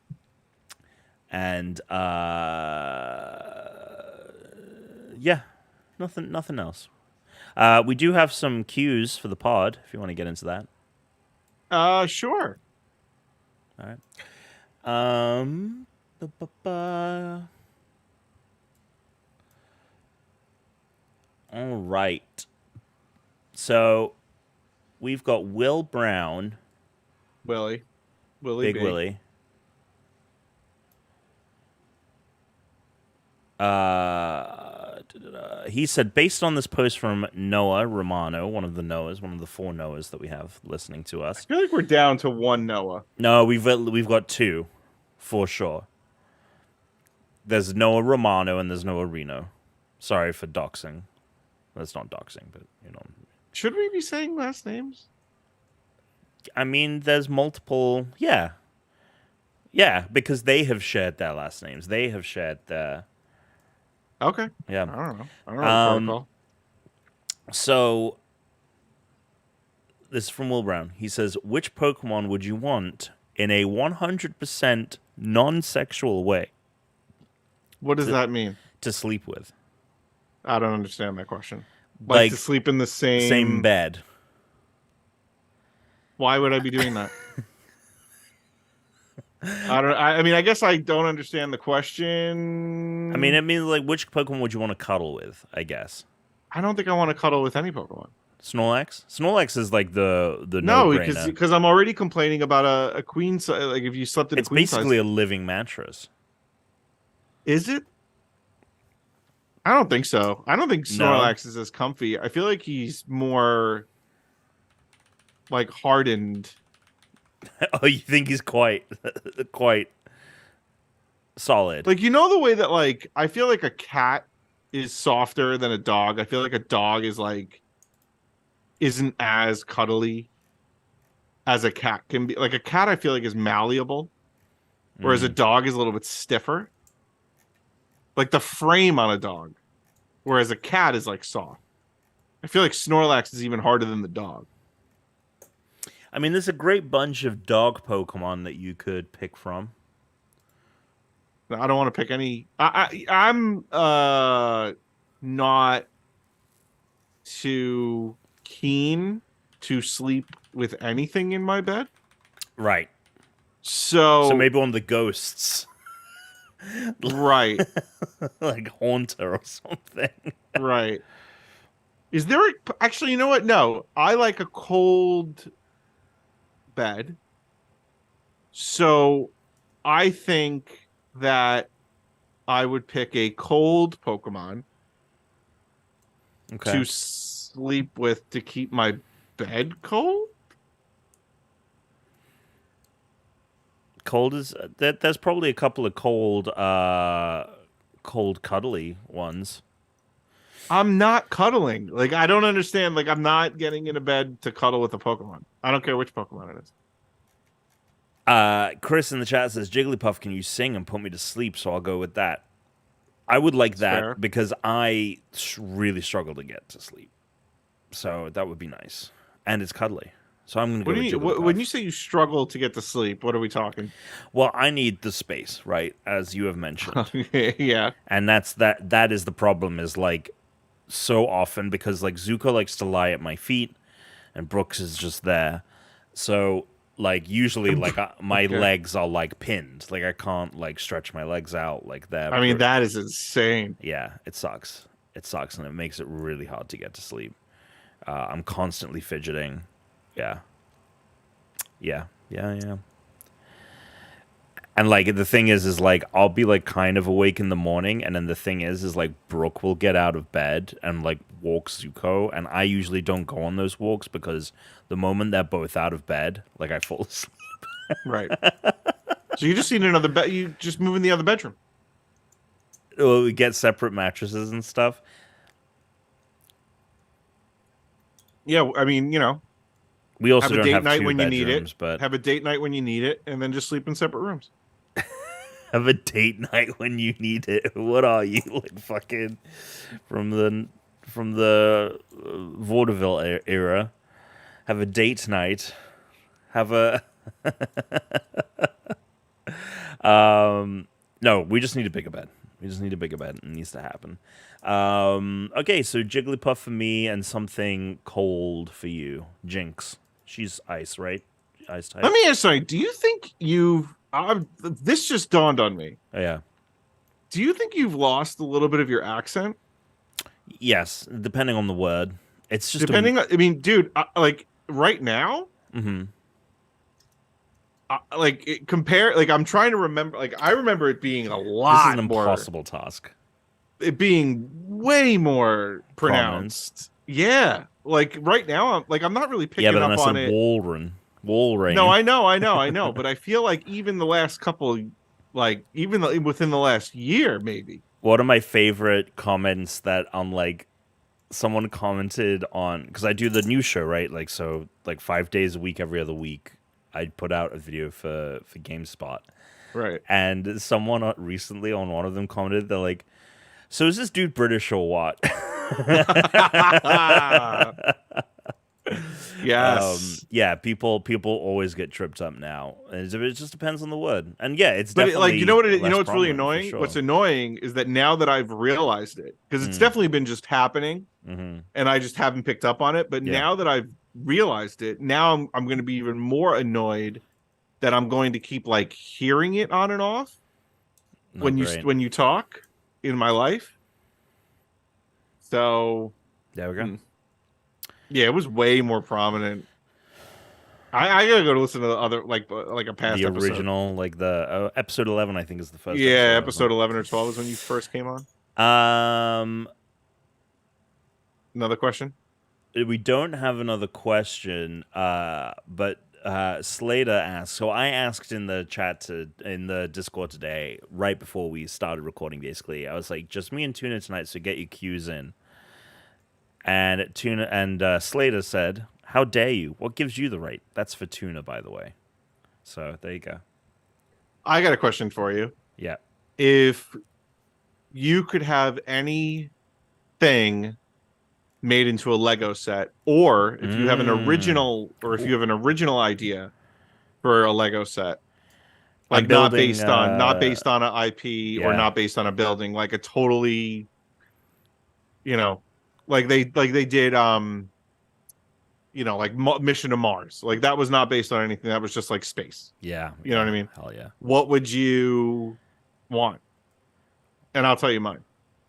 yeah, nothing else. We do have some cues for the pod if you want to get into that. Sure. All right. All right. So we've got Will Brown. Willie. Big Willie. He said, based on this post from Noah Romano, one of the Noahs, one of the 4 Noahs that we have listening to us. I feel like we're down to 1 Noah. No, we've got 2, for sure. There's Noah Romano and there's Noah Reno. Sorry for doxing. That's not doxing, but you know. Should we be saying last names? I mean, there's multiple. Yeah, because they have shared their last names. They have shared their. Okay. Yeah. I don't know protocol. So, this is from Will Brown. He says, which Pokemon would you want in a 100% non-sexual way? What does that mean? To sleep with. I don't understand that question. Like to sleep in the same bed. Why would I be doing that? I mean, I guess I don't understand the question. I mean, it means like which Pokemon would you want to cuddle with? I guess. I don't think I want to cuddle with any Pokemon. Snorlax. Snorlax is like the no, because I'm already complaining about a queen size. Like if you slept in a queen size, it's basically a living mattress. Is it? I don't think so. I don't think Snorlax is as comfy. I feel like he's more like hardened. Oh, you think he's quite solid? Like, you know the way that like I feel like a cat is softer than a dog. I feel like a dog is like isn't as cuddly as a cat can be. Like a cat I feel like is malleable, whereas a dog is a little bit stiffer. Like the frame on a dog, whereas a cat is like soft. I feel like Snorlax is even harder than the dog. I mean, there's a great bunch of dog Pokemon that you could pick from. I don't want to pick any. I'm not too keen to sleep with anything in my bed. Right. So maybe one of the ghosts. Right. Like Haunter or something. Right. Is there actually, you know what? No, I like a cold bed. So I think that I would pick a cold Pokemon to sleep with to keep my bed cold. Cold is that? There's probably a couple of cold cuddly ones. I'm not cuddling. Like, I don't understand. Like, I'm not getting in a bed to cuddle with a Pokemon. I don't care which Pokemon it is. Chris in the chat says, Jigglypuff, can you sing and put me to sleep? So I'll go with that. I would like that fair. Because I really struggle to get to sleep. So that would be nice. And it's cuddly. So I'm going to go with Jigglypuff. When you say you struggle to get to sleep, what are we talking? Well, I need the space, right? As you have mentioned. Yeah. And that is the problem is like so often because like Zuko likes to lie at my feet and Brooks is just there. So like usually like my legs are like pinned. Like I can't like stretch my legs out like that. I mean, that is insane. Yeah, it sucks. It sucks and it makes it really hard to get to sleep. I'm constantly fidgeting. Yeah. And like the thing is like I'll be like kind of awake in the morning, and then the thing is like Brooke will get out of bed and like walk Zuko, and I usually don't go on those walks because the moment they're both out of bed, like I fall asleep. Right. So you just need another bed. You just move in the other bedroom. Well, we get separate mattresses and stuff. Yeah, I mean, you know. We also have a don't date have night two when bedrooms, you need it. But have a date night when you need it, and then just sleep in separate rooms. Have a date night when you need it. What are you like, fucking from the vaudeville era? Have a date night. Have a no. We just need a bigger bed. We just need a bigger bed. It needs to happen. Okay, so Jigglypuff for me and something cold for you. Jinx. She's ice, right? Ice type. Let me ask you, do you think you've... this just dawned on me. Oh, yeah. Do you think you've lost a little bit of your accent? Yes, depending on the word. It's just... I mean, dude, like, right now, compare, like I'm trying to remember, like I remember it being a lot This is an more, impossible task. it being way more pronounced. Yeah, like right now, I'm not really Yeah, picking but then I up said on it. Walrein. No, I know, but I feel like even the last couple, like even within the last year, maybe. One of my favorite comments that on like someone commented on, because I do the news show, right? Like, so like 5 days a week, every other week, I'd put out a video for GameSpot. Right. And someone recently on one of them commented, they're like, so is this dude British or what? Yes. Yeah, people always get tripped up now. It just depends on the word. And yeah, it's But definitely you know what? You less know what's really prominent, for annoying? sure. What's annoying is that now that I've realized it, because it's definitely been just happening, and I just haven't picked up on it. But now that I've realized it, now I'm going to be even more annoyed that I'm going to keep like hearing it on and off when you talk in my life. So there we go. Yeah, it was way more prominent. I gotta go to listen to the other like a past the episode. Original, like the episode 11, I think is the first. Yeah, episode 11 or 12 is when you first came on. Another question? We don't have another question, but Slater asked. So I asked in the chat in the Discord today, right before we started recording. Basically, I was like, "Just me and Tuna tonight, so get your cues in." And Tuna and Slater said, "How dare you? What gives you the right?" That's for Tuna, by the way. So there you go. I got a question for you. Yeah. If you could have anything made into a Lego set, or if you have an original, or if you have an original idea for a Lego set, like not based on an IP or not based on a building, like a totally, like they did like Mission to Mars, like that was not based on anything, that was just like space. Yeah. You know what I mean? Hell yeah. What would you want? And I'll tell you mine.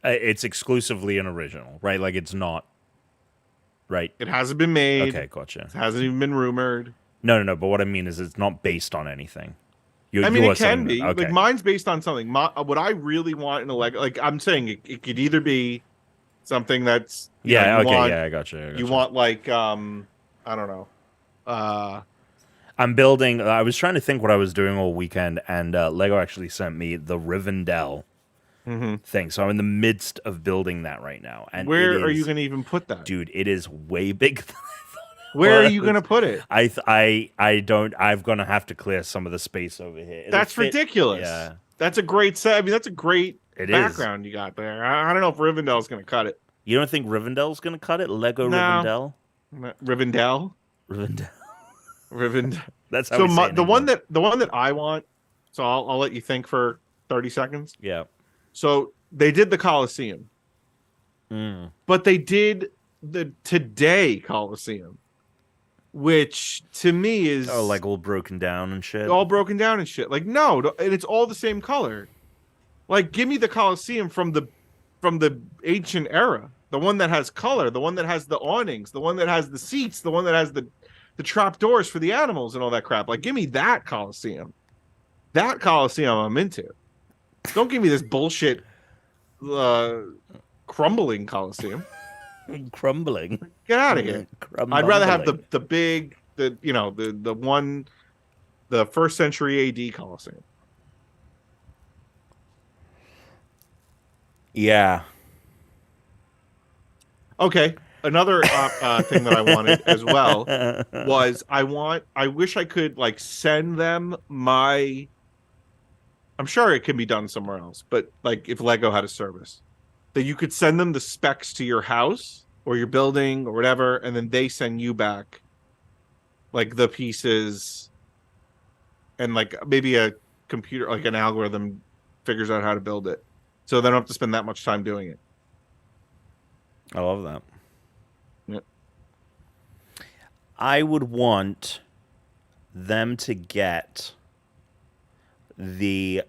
It's exclusively an original, right? Like it's not, right? It hasn't been made. Okay, gotcha. It hasn't even been rumored. No. But what I mean is, it's not based on anything. It can be. Okay. Like mine's based on something. What I really want in a Lego, like I'm saying, it could either be something that's I gotcha. You want like I don't know. I'm building. I was trying to think what I was doing all weekend, and Lego actually sent me the Rivendell thing. So I'm in the midst of building that right now. And where are you going to even put that, dude? It is way bigger than I thought. Where are you going to put it? I don't. I'm going to have to clear some of the space over here. That's ridiculous. Yeah, that's a great set. I mean, that's a great background you got there. I don't know if Rivendell's going to cut it. You don't think Rivendell's going to cut it? Lego Rivendell. Rivendell. That's how the one that I want. So I'll let you think for 30 seconds. Yeah. So they did the Colosseum, but they did the Today Colosseum, which to me is like all broken down and shit. Like no, and it's all the same color. Like give me the Colosseum from the ancient era, the one that has color, the one that has the awnings, the one that has the seats, the one that has the trap doors for the animals and all that crap. Like give me that Colosseum. That Colosseum I'm into. Don't give me this bullshit crumbling Colosseum. Crumbling. Get out of here. I'd rather have the big, the first century AD Colosseum. Yeah. Okay. Another thing that I wanted as well was I wish I could like send them my. I'm sure it can be done somewhere else, but like if Lego had a service that you could send them the specs to your house or your building or whatever, and then they send you back like the pieces and like maybe a computer, like an algorithm figures out how to build it. So they don't have to spend that much time doing it. I love that. Yep. I would want them to get they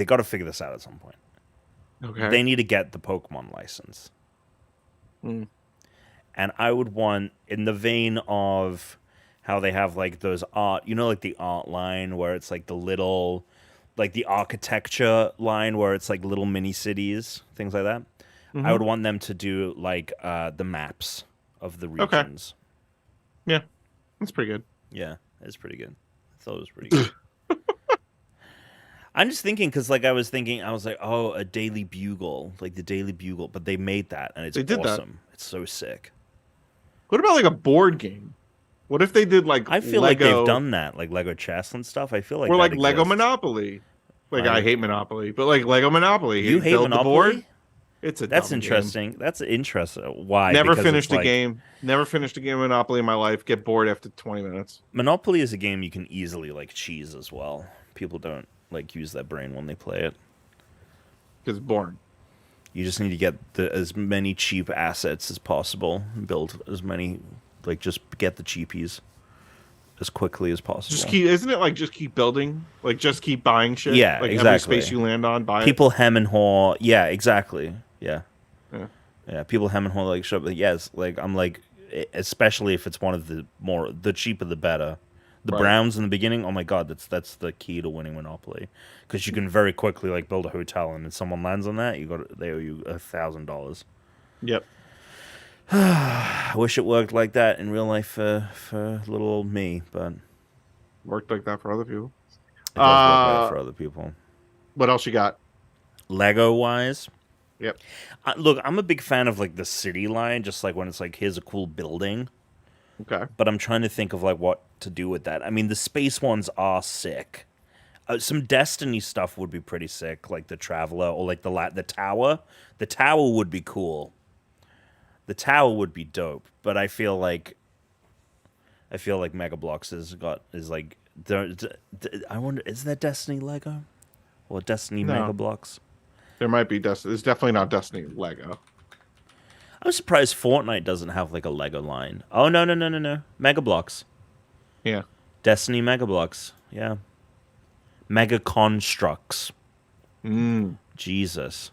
got to figure this out at some point. Okay. They need to get the Pokemon license. And I would want, in the vein of how they have like those art, like the art line where it's like the little, like the architecture line where it's like little mini cities, things like that. I would want them to do like the maps of the Okay. regions. Yeah, that's pretty good. Yeah, it's pretty good. I thought it was pretty good. I'm just thinking because, like, I was like, oh, a Daily Bugle, like the Daily Bugle, but they made that and it's They did awesome. It's so sick. What about like a board game? What if they did like I feel like they've done that, like Lego chess and stuff. I feel like or that like Lego exists. Monopoly. Like I hate Monopoly, but like Lego Monopoly, You hate build Monopoly? the board. It's a That's dumb interesting. Game. That's interesting. Why? Never Because finished it's a like, game. Never finished a game of Monopoly in my life. Get bored after 20 minutes. Monopoly is a game you can easily like cheese as well. People don't like use their brain when they play it. Because it's boring. You just need to get as many cheap assets as possible. Build as many, like just get the cheapies as quickly as possible. Just keep, isn't it like just keep building? Like just keep buying shit? Yeah, like exactly. Every space you land on, buy People hem and haw. Yeah, exactly. Yeah. Yeah. Yeah, people hem and haw like shit. But yes, like I'm like, especially if it's one of the cheaper the better. The Right. Browns in the beginning, oh my god, that's the key to winning Monopoly, because you can very quickly like build a hotel, and if someone lands on that, they owe you $1,000. Yep. I wish it worked like that in real life for little old me, but Worked like that for other people. it does work better for other people. What else you got? Lego wise, Yep. look, I'm a big fan of like the city line, just like when it's like here's a cool building. Okay. But I'm trying to think of like what to do with that. I mean, the space ones are sick. Some Destiny stuff would be pretty sick, like the Traveler or like the tower. The tower would be cool. The tower would be dope. But I feel like Mega Bloks is like. I wonder, is that Destiny Lego or Destiny No. Mega Bloks? There might be Destiny. It's definitely not Destiny Lego. I'm surprised Fortnite doesn't have like a Lego line. Oh no. Mega Bloks. Yeah. Destiny Mega Bloks. Yeah. Mega Constructs. Jesus.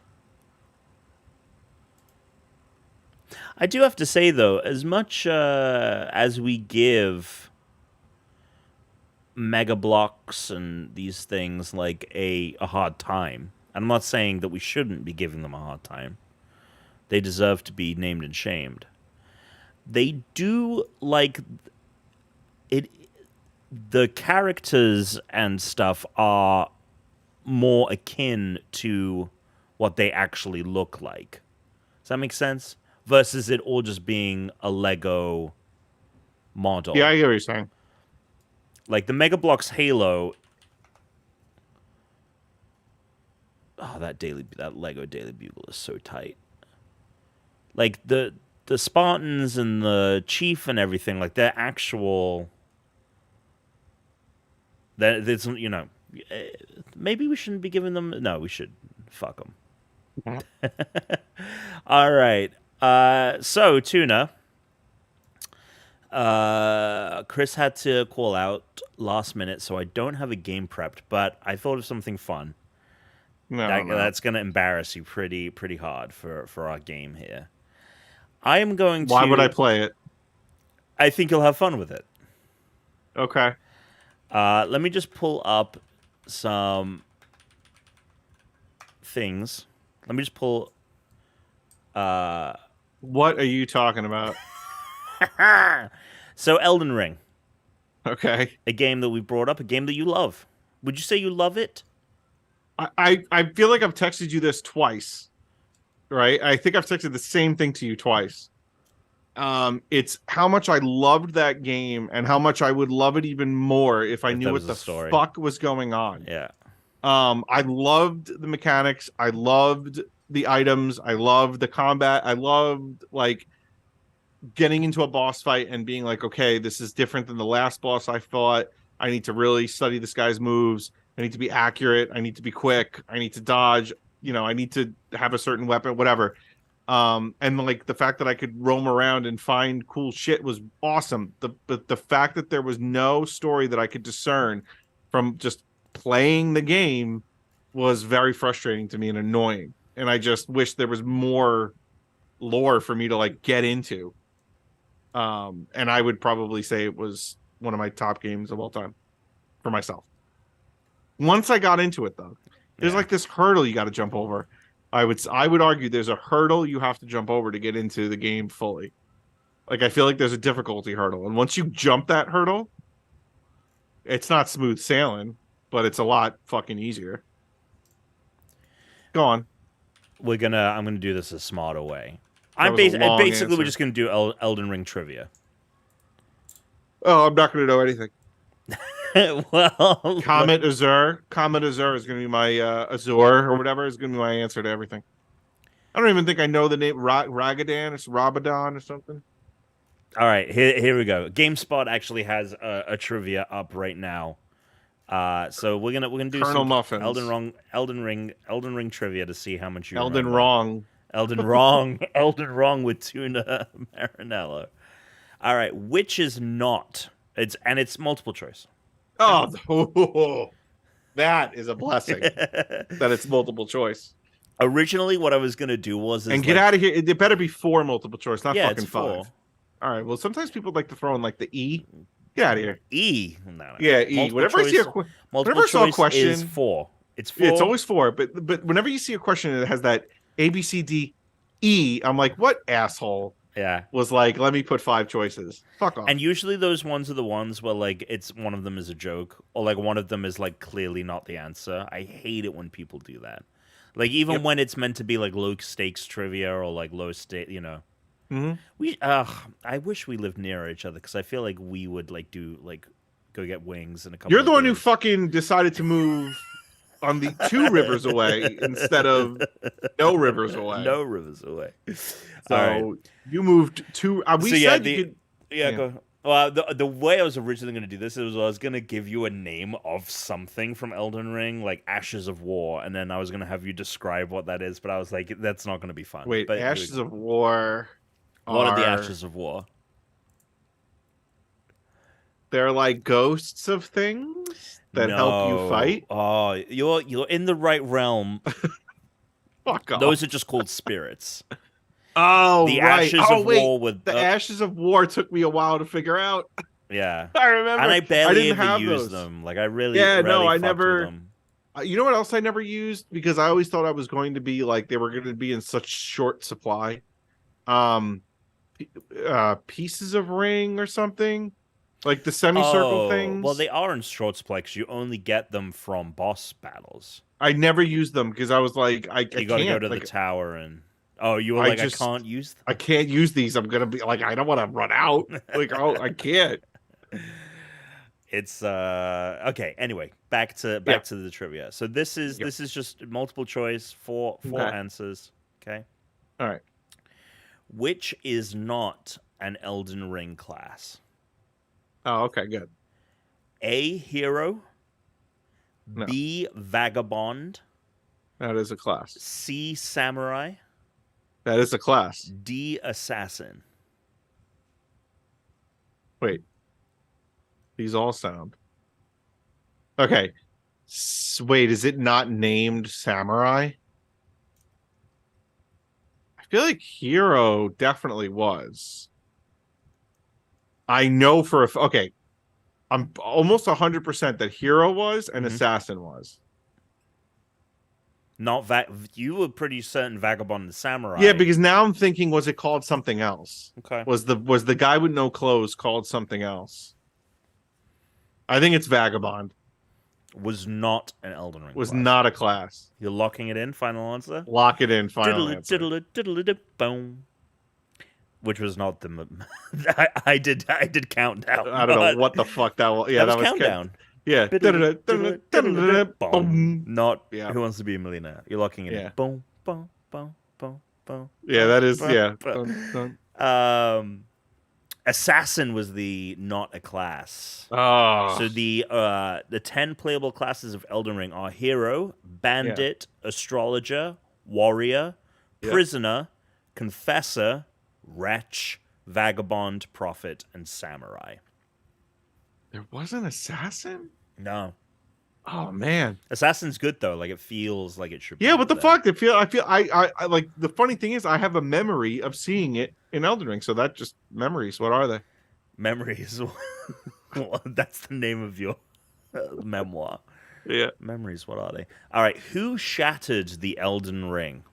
I do have to say though, as much as we give Mega Bloks and these things like a hard time, and I'm not saying that we shouldn't be giving them a hard time. They deserve to be named and shamed. They do like it. The characters and stuff are more akin to what they actually look like. Does that make sense? Versus it all just being a Lego model. Yeah, I get what you're saying. Like the Mega Bloks Halo. Oh, that Lego Daily Bugle is so tight. Like the Spartans and the Chief and everything, like they're actual. That's maybe we shouldn't be giving them. No, we should. Fuck them. All right. So Tuna. Chris had to call out last minute, so I don't have a game prepped, but I thought of something fun. No. That's going to embarrass you pretty hard for our game here. I am going to. Why would I play it? I think you'll have fun with it. Okay. Let me just pull up some things. Let me just pull. What are you talking about? So Elden Ring, Okay. a game that we brought up, a game that you love. Would you say you love it? I feel like I've texted you this twice, right? I think I've texted the same thing to you twice. It's how much I loved that game and how much I would love it even more if I knew what the fuck was going on. Yeah. I loved the mechanics. I loved the items. I loved the combat. I loved like getting into a boss fight and being like, okay, this is different than the last boss I fought. I need to really study this guy's moves. I need to be accurate. I need to be quick. I need to dodge. I need to have a certain weapon, whatever. And like the fact that I could roam around and find cool shit was awesome. The fact that there was no story that I could discern from just playing the game was very frustrating to me and annoying. And I just wish there was more lore for me to like get into. And I would probably say it was one of my top games of all time for myself. Once I got into it, though, there's like this hurdle you got to jump over. I would argue there's a hurdle you have to jump over to get into the game fully. Like, I feel like there's a difficulty hurdle, and once you jump that hurdle, it's not smooth sailing, but it's a lot fucking easier. Go on. I'm gonna do this a smarter way. Basically we're just gonna do Elden Ring trivia. Oh, I'm not gonna know anything. Well, Comet Azure is gonna be my Azure or whatever is gonna be my answer to everything. I don't even think I know the name Ragadan or Rabadon or something. All right, here we go. GameSpot actually has a trivia up right now. So we're gonna do Colonel some Muffins. Elden Ring trivia to see how much you Elden remember. Wrong. Elden Wrong with Tuna Marinello. All right, which is not? It's multiple choice. Oh, that is a blessing. That it's multiple choice. Originally, what I was gonna do was get out of here. It better be 4 multiple choice, not fucking 5. 4. All right. Well, sometimes people like to throw in like the E. Get out of here. E. No. Yeah, E. Whenever I see a question, is 4. It's 4. It's always 4. But whenever you see a question that has that A, B, C, D, E, I'm like, what asshole? Yeah. Was like, let me put 5 choices. Fuck off. And usually those ones are the ones where like it's one of them is a joke or like one of them is like clearly not the answer. I hate it when people do that. Like even when it's meant to be like low stakes trivia or like low stake, you know. Mm-hmm. I wish we lived near each other because I feel like we would like do like go get wings in a couple. You're the one days. who fucking decided to move on the 2 rivers away instead of no rivers away. No rivers away. So right. You moved 2. Go. Well, the way I was originally going to do this was I was going to give you a name of something from Elden Ring, like Ashes of War, and then I was going to have you describe what that is. But I was like, that's not going to be fun. Wait, but Ashes of War. What are the Ashes of War? They're like ghosts of things that help you fight. Oh, you're in the right realm. Fuck off. Those are just called spirits. Oh, the right. Ashes of War with the Ashes of War took me a while to figure out. Yeah, I remember, and I barely ever used them. Like I really, I never. Them. You know what else I never used because I always thought I was going to be like they were going to be in such short supply. Pieces of ring or something like the semicircle things. Well, they are in short supply because you only get them from boss battles. I never used them because I was like, I got to go to the tower and. Oh, you were like, I can't use them. I can't use these. I'm gonna be like, I don't want to run out. Like, oh, I can't. It's okay. Anyway, back to the trivia. So this is just multiple choice, four answers. Okay. All right. Which is not an Elden Ring class? Oh, okay, good. A, hero. No. B, vagabond. That is a class. C, samurai. That is a class. D, assassin. Wait. These all sound. Okay. Wait, is it not named samurai? I feel like hero definitely was. I know for okay. I'm almost 100% that hero was and assassin was. Not you were pretty certain vagabond and samurai. Yeah, because now I'm thinking, was it called something else? Okay. Was the guy with no clothes called something else? I think it's vagabond. Was not an Elden Ring. Was class. Not a class. You're locking it in. Final answer. Lock it in. Final answer. Boom. Which was not the. I did countdown. I don't know what the fuck that was. Yeah, that was countdown. Yeah. Not Who Wants to Be a Millionaire. You're locking it in. Boom, boom, boom, boom, boom. Yeah, that is. Yeah. Assassin was the not a class. Oh. So the 10 playable classes of Elden Ring are hero, bandit, astrologer, warrior, prisoner, confessor, wretch, vagabond, prophet, and samurai. There was an assassin? No. Oh man. Assassin's good though. Like it feels like it should be. Yeah, what the fuck? I like the funny thing is I have a memory of seeing it in Elden Ring, so that just memories. What are they? Memories. Well, that's the name of your memoir. Yeah. Memories, what are they? All right, who shattered the Elden Ring?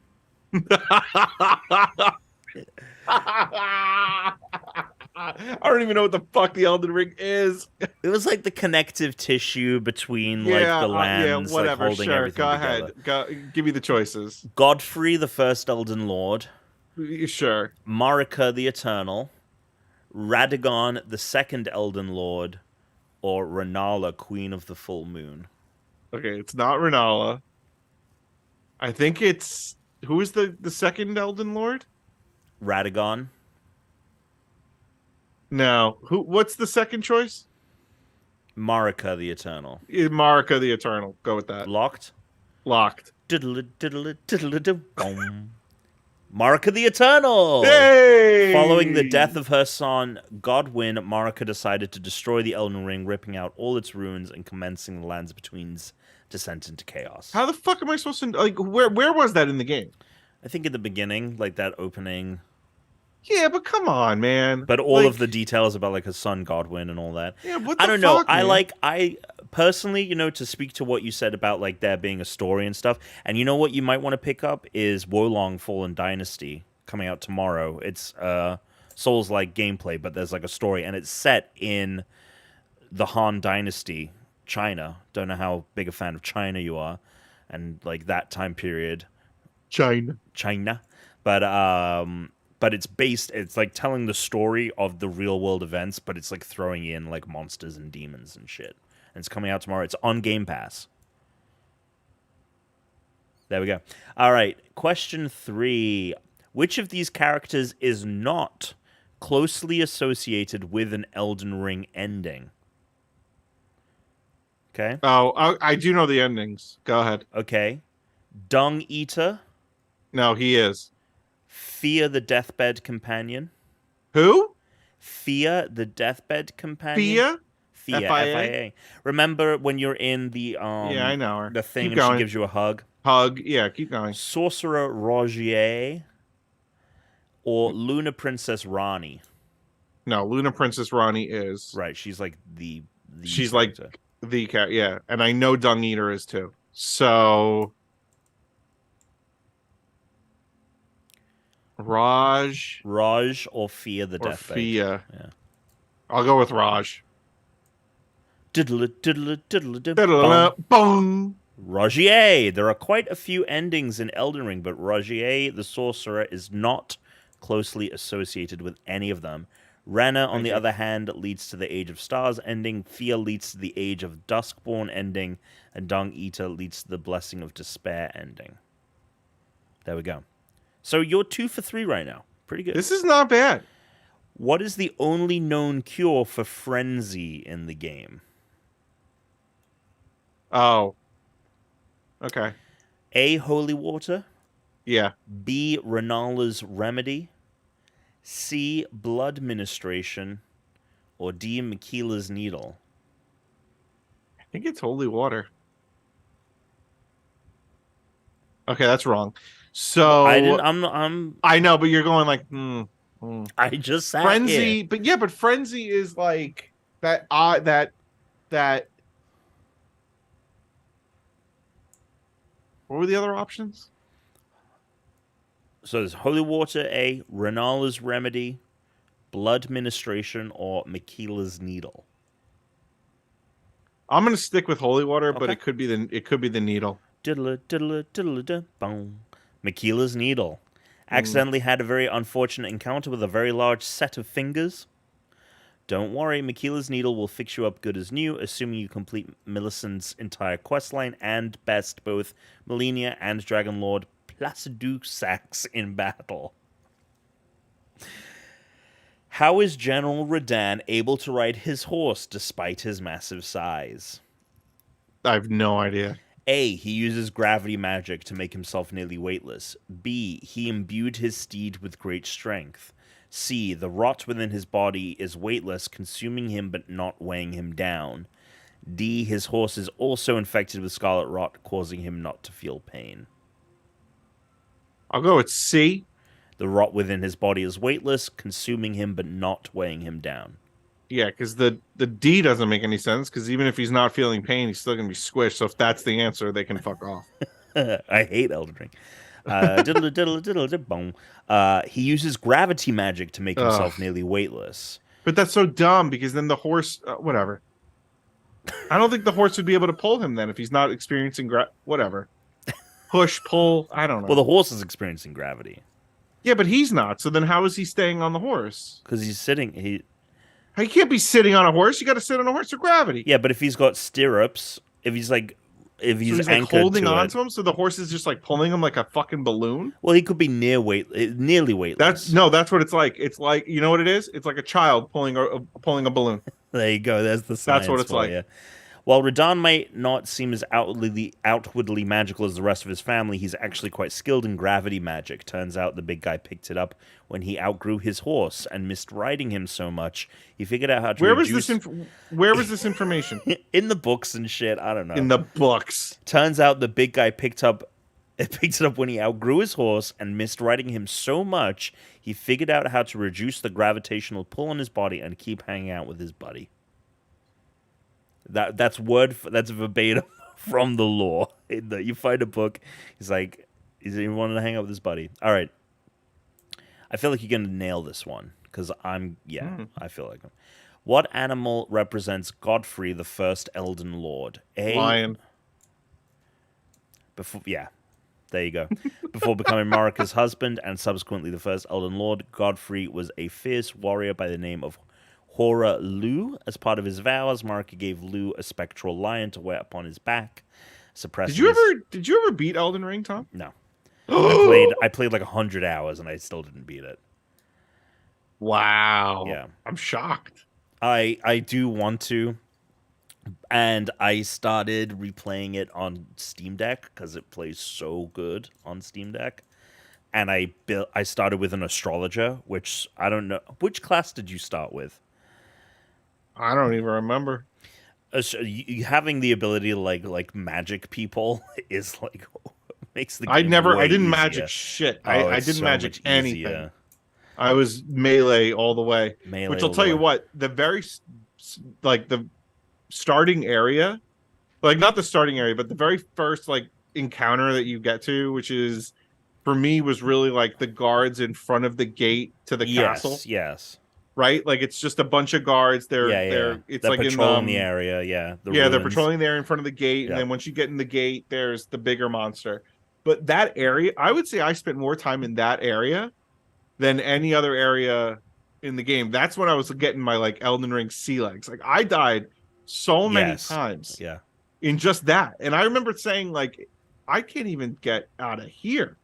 I don't even know what the fuck the Elden Ring is. It was like the connective tissue between like the lands, like whatever. holding Sure, everything go together. ahead. Go, give me the choices. Godfrey, the first Elden Lord. Sure. Marika, the Eternal. Radagon, the second Elden Lord. Or Renala, Queen of the Full Moon. Okay, it's not Renala. I think it's who is the second Elden Lord? Radagon. No. Who? What's the second choice? Marika, the Eternal. Marika the Eternal. Go with that. Locked? Locked. Diddle diddle diddle boom. Marika the Eternal! Hey! Following the death of her son, Godwyn, Marika decided to destroy the Elden Ring, ripping out all its ruins and commencing the Lands Between's descent into chaos. How the fuck am I supposed to like? Where was that in the game? I think in the beginning, like that opening. Yeah, but come on, man. But all of the details about like his son Godwyn and all that. Yeah, what the I don't know. fuck, man? I personally, to speak to what you said about like there being a story and stuff. And you know what you might want to pick up is Wolong Fallen Dynasty coming out tomorrow. It's Souls-like gameplay, but there's like a story, and it's set in the Han Dynasty, China. Don't know how big a fan of China you are, and like that time period. China. But it's like telling the story of the real world events, but it's like throwing in like monsters and demons and shit. And it's coming out tomorrow. It's on Game Pass. There we go. All right. Question 3. Which of these characters is not closely associated with an Elden Ring ending? Okay. Oh, I do know the endings. Go ahead. Okay. Dung Eater. No, he is. Fear the Deathbed Companion. Who? Fear the Deathbed Companion. Fia? Fia. F-I-A. Remember when you're in the yeah, I know her. The thing Keep and going. she gives you a hug? Hug. Yeah, keep going. Sorcerer Rogier or Luna Princess Rani. No, Luna Princess Rani is. Right, she's like the she's character. like the cat, yeah. And I know Dung Eater is too. So Raj or Fear the or Deathbed. Fia. Yeah. I'll go with Raj. Diddle diddle diddle Diddle boom. Rogier. There are quite a few endings in Elden Ring, but Rogier, the sorcerer, is not closely associated with any of them. Rena, on the other hand, leads to the Age of Stars ending. Fia leads to the Age of Duskborn ending. And Dung Eater leads to the Blessing of Despair ending. There we go. So you're 2 for 3 right now. Pretty good. This is not bad. What is the only known cure for frenzy in the game? Oh. Okay. A. Holy water. Yeah. B. Renala's remedy. C. Blood ministration. Or D. Mikila's needle. I think it's holy water. Okay, that's wrong. So I didn't. I know, but you're going like, I just sat frenzy, here. but yeah, but frenzy is like that. That. What were the other options? So there's holy water, A. Renala's remedy, blood ministration, or Mikila's needle. I'm gonna stick with holy water, but Okay. it could be the needle. Diddle diddle diddle da boom. Mikila's needle. Accidentally had a very unfortunate encounter with a very large set of fingers. Don't worry, Mikila's needle will fix you up good as new, assuming you complete Millicent's entire questline and best both Melania and Dragon Lord Placidusax in battle. How is General Radahn able to ride his horse despite his massive size? I have no idea. A. He uses gravity magic to make himself nearly weightless. B. He imbued his steed with great strength. C. The rot within his body is weightless, consuming him but not weighing him down. D. His horse is also infected with scarlet rot, causing him not to feel pain. I'll go with C. The rot within his body is weightless, consuming him but not weighing him down. Yeah, because the D doesn't make any sense. Because even if he's not feeling pain, he's still gonna be squished. So if that's the answer, they can fuck off. I hate Elden Ring. Diddle diddle diddle boom. He uses gravity magic to make himself nearly weightless. But that's so dumb because then the horse, whatever. I don't think the horse would be able to pull him then if he's not experiencing whatever. Push, pull, I don't know. Well, the horse is experiencing gravity. Yeah, but he's not. So then how is he staying on the horse? Because he's sitting. He can't be sitting on a horse. You got to sit on a horse for gravity. Yeah, but if he's got stirrups, if he's like holding on to him, so the horse is just like pulling him like a fucking balloon. Well, he could be nearly weightless. That's what it's like. It's like, you know what it is? It's like a child pulling a balloon. There you go. There's the science. That's what it's like. You. While Radahn might not seem as outwardly magical as the rest of his family, he's actually quite skilled in gravity magic. Turns out the big guy picked it up when he outgrew his horse and missed riding him so much, he figured out how to Where was this information? In the books and shit. I don't know. In the books. Turns out the big guy picked it up when he outgrew his horse and missed riding him so much, he figured out how to reduce the gravitational pull on his body and keep hanging out with his buddy. That's verbatim from the lore. You find a book. He's like, he wanted to hang out with his buddy. All right. I feel like you're gonna nail this one because I feel like him. What animal represents Godfrey, the first Elden Lord? Lion. There you go. Before becoming Marika's husband and subsequently the first Elden Lord, Godfrey was a fierce warrior by the name of Hora Lu. As part of his vows, Marika gave Lu a spectral lion to wear upon his back. Did you ever beat Elden Ring, Tom? No. I played like 100 hours and I still didn't beat it. Wow. Yeah. I'm shocked. I do want to. And I started replaying it on Steam Deck because it plays so good on Steam Deck. And I started with an astrologer, which I don't know. Which class did you start with? I don't even remember. Having the ability to like magic people is like makes the game I didn't easier. magic shit. I didn't so magic anything. Easier. I was melee all the way. Which I'll tell you what, the starting area, like not the starting area, but the very first like encounter that you get to, which is for me was really like the guards in front of the gate to the castle. Yes. Right? Like it's just a bunch of guards. They're like patrolling the area, yeah. They're patrolling there in front of the gate, and then once you get in the gate, there's the bigger monster. But that area, I would say I spent more time in that area than any other area in the game. That's when I was getting my like Elden Ring sea legs. Like I died so many times in just that. And I remember saying like, I can't even get out of here.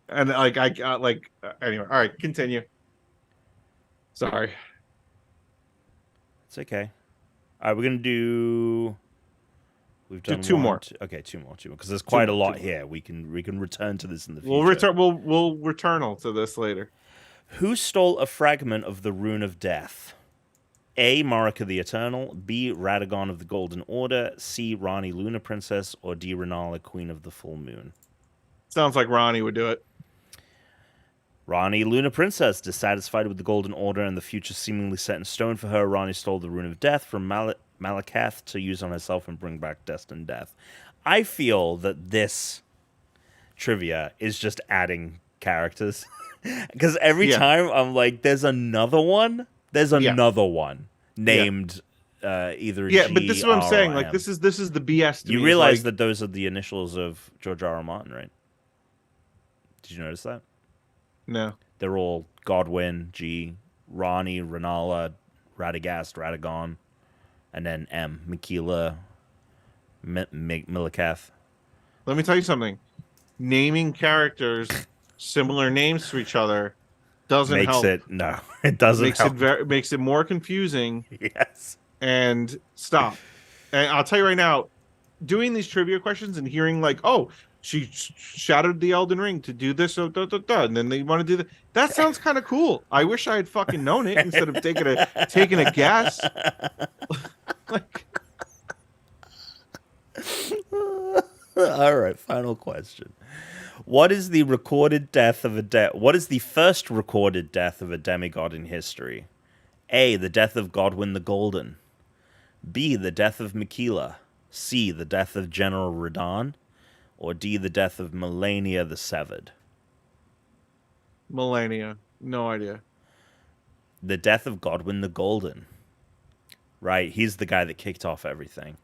And like, I got like, anyway, all right, continue. Sorry. It's okay. All right, we're going to do... We've done two more. Okay, two more. Because there's quite a lot here. We can return to this in the future. We'll return to this later. Who stole a fragment of the Rune of Death? A. Marika the Eternal, B. Radagon of the Golden Order, C. Rani Luna Princess, or D. Renala, Queen of the Full Moon? Sounds like Rani would do it. Rani Luna Princess, dissatisfied with the Golden Order and the future seemingly set in stone for her, Rani stole the Rune of Death from Malakath to use on herself and bring back destined death. I feel that this trivia is just adding characters. Because every time I'm like, there's another one. There's another one named either G, but this is what I'm saying. Like this is the BS. You realize that those are the initials of George R. R. Martin, right? Did you notice that? No. They're all Godwin, G, Rani, Renala, Radagast, Radagon, and then M, Mikila, Milikath. Let me tell you something. Naming characters similar names to each other doesn't help. It doesn't help. Makes it more confusing. Yes. And stop. And I'll tell you right now, doing these trivia questions and hearing like, oh, she shattered the Elden Ring to do this, and then they want to do that. That sounds kind of cool. I wish I had fucking known it instead of taking a guess. Like... All right, final question. What is the recorded death of What is the first recorded death of a demigod in history? A, the death of Godwin the Golden. B, the death of Mikila. C, the death of General Radahn. Or D, the death of Melania the Severed. Melania. No idea. The death of Godwin the Golden. Right, he's the guy that kicked off everything.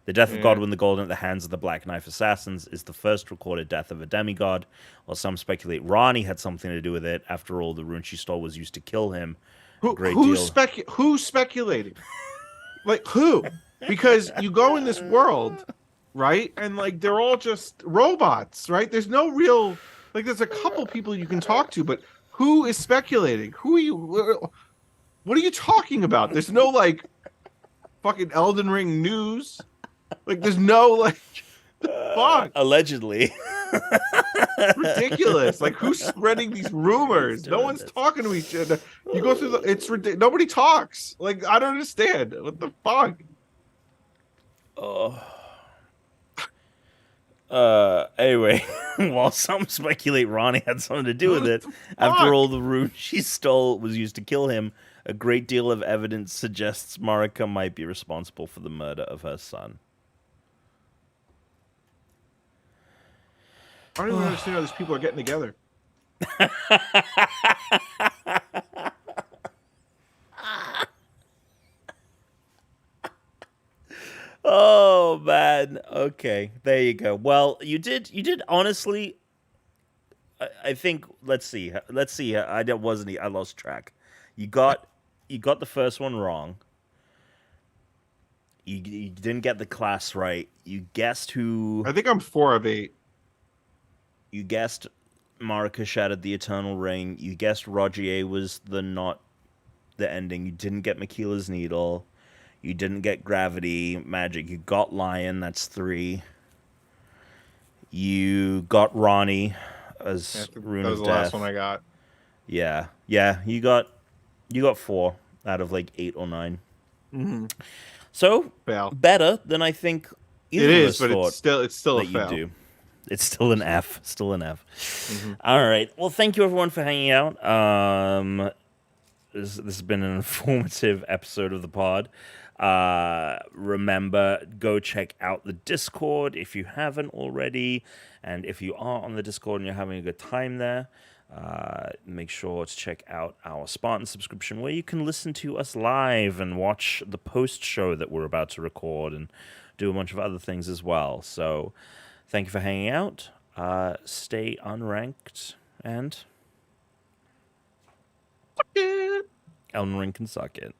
The death of Godwin the Golden at the hands of the Black Knife Assassins is the first recorded death of a demigod, while some speculate Ranni had something to do with it. After all, the rune she stole was used to kill him. Who's speculating? Like, who? Because you go in this world, right? And, like, they're all just robots, right? There's no real... Like, there's a couple people you can talk to, but who is speculating? Who are you... What are you talking about? There's no, like, fucking Elden Ring news. Like, there's no, like... Fuck. Allegedly. Ridiculous. Like, who's spreading these rumors? No one's talking to each other. You go through the... It's ridiculous. Nobody talks. Like, I don't understand. What the fuck? Oh. Anyway, while some speculate Ranni had something to do with it, after all, the rune she stole was used to kill him. A great deal of evidence suggests Marika might be responsible for the murder of her son. I don't even understand how these people are getting together. Oh man. Okay, there you go. Well, you did honestly. I think let's see. I lost track. You got the first one wrong. You didn't get the class right. You guessed who. I think I'm 4 of 8. You guessed Marika shattered the Eternal Ring. You guessed Rogier was the ending. You didn't get Mikila's Needle. You didn't get Gravity Magic. You got Lion. That's 3. You got Ranni as Rune of Death. That was the last one I got. Yeah. You got 4 out of like 8 or 9. Mm-hmm. So better than I think either of us thought. It is, but it's still a fail. You do. It's still an F. Mm-hmm. All right. Well, thank you everyone for hanging out. This has been an informative episode of the pod. Remember, go check out the Discord if you haven't already. And if you are on the Discord and you're having a good time there, make sure to check out our Spartan subscription where you can listen to us live and watch the post show that we're about to record and do a bunch of other things as well. So thank you for hanging out. Stay unranked and Elden Ring can suck it.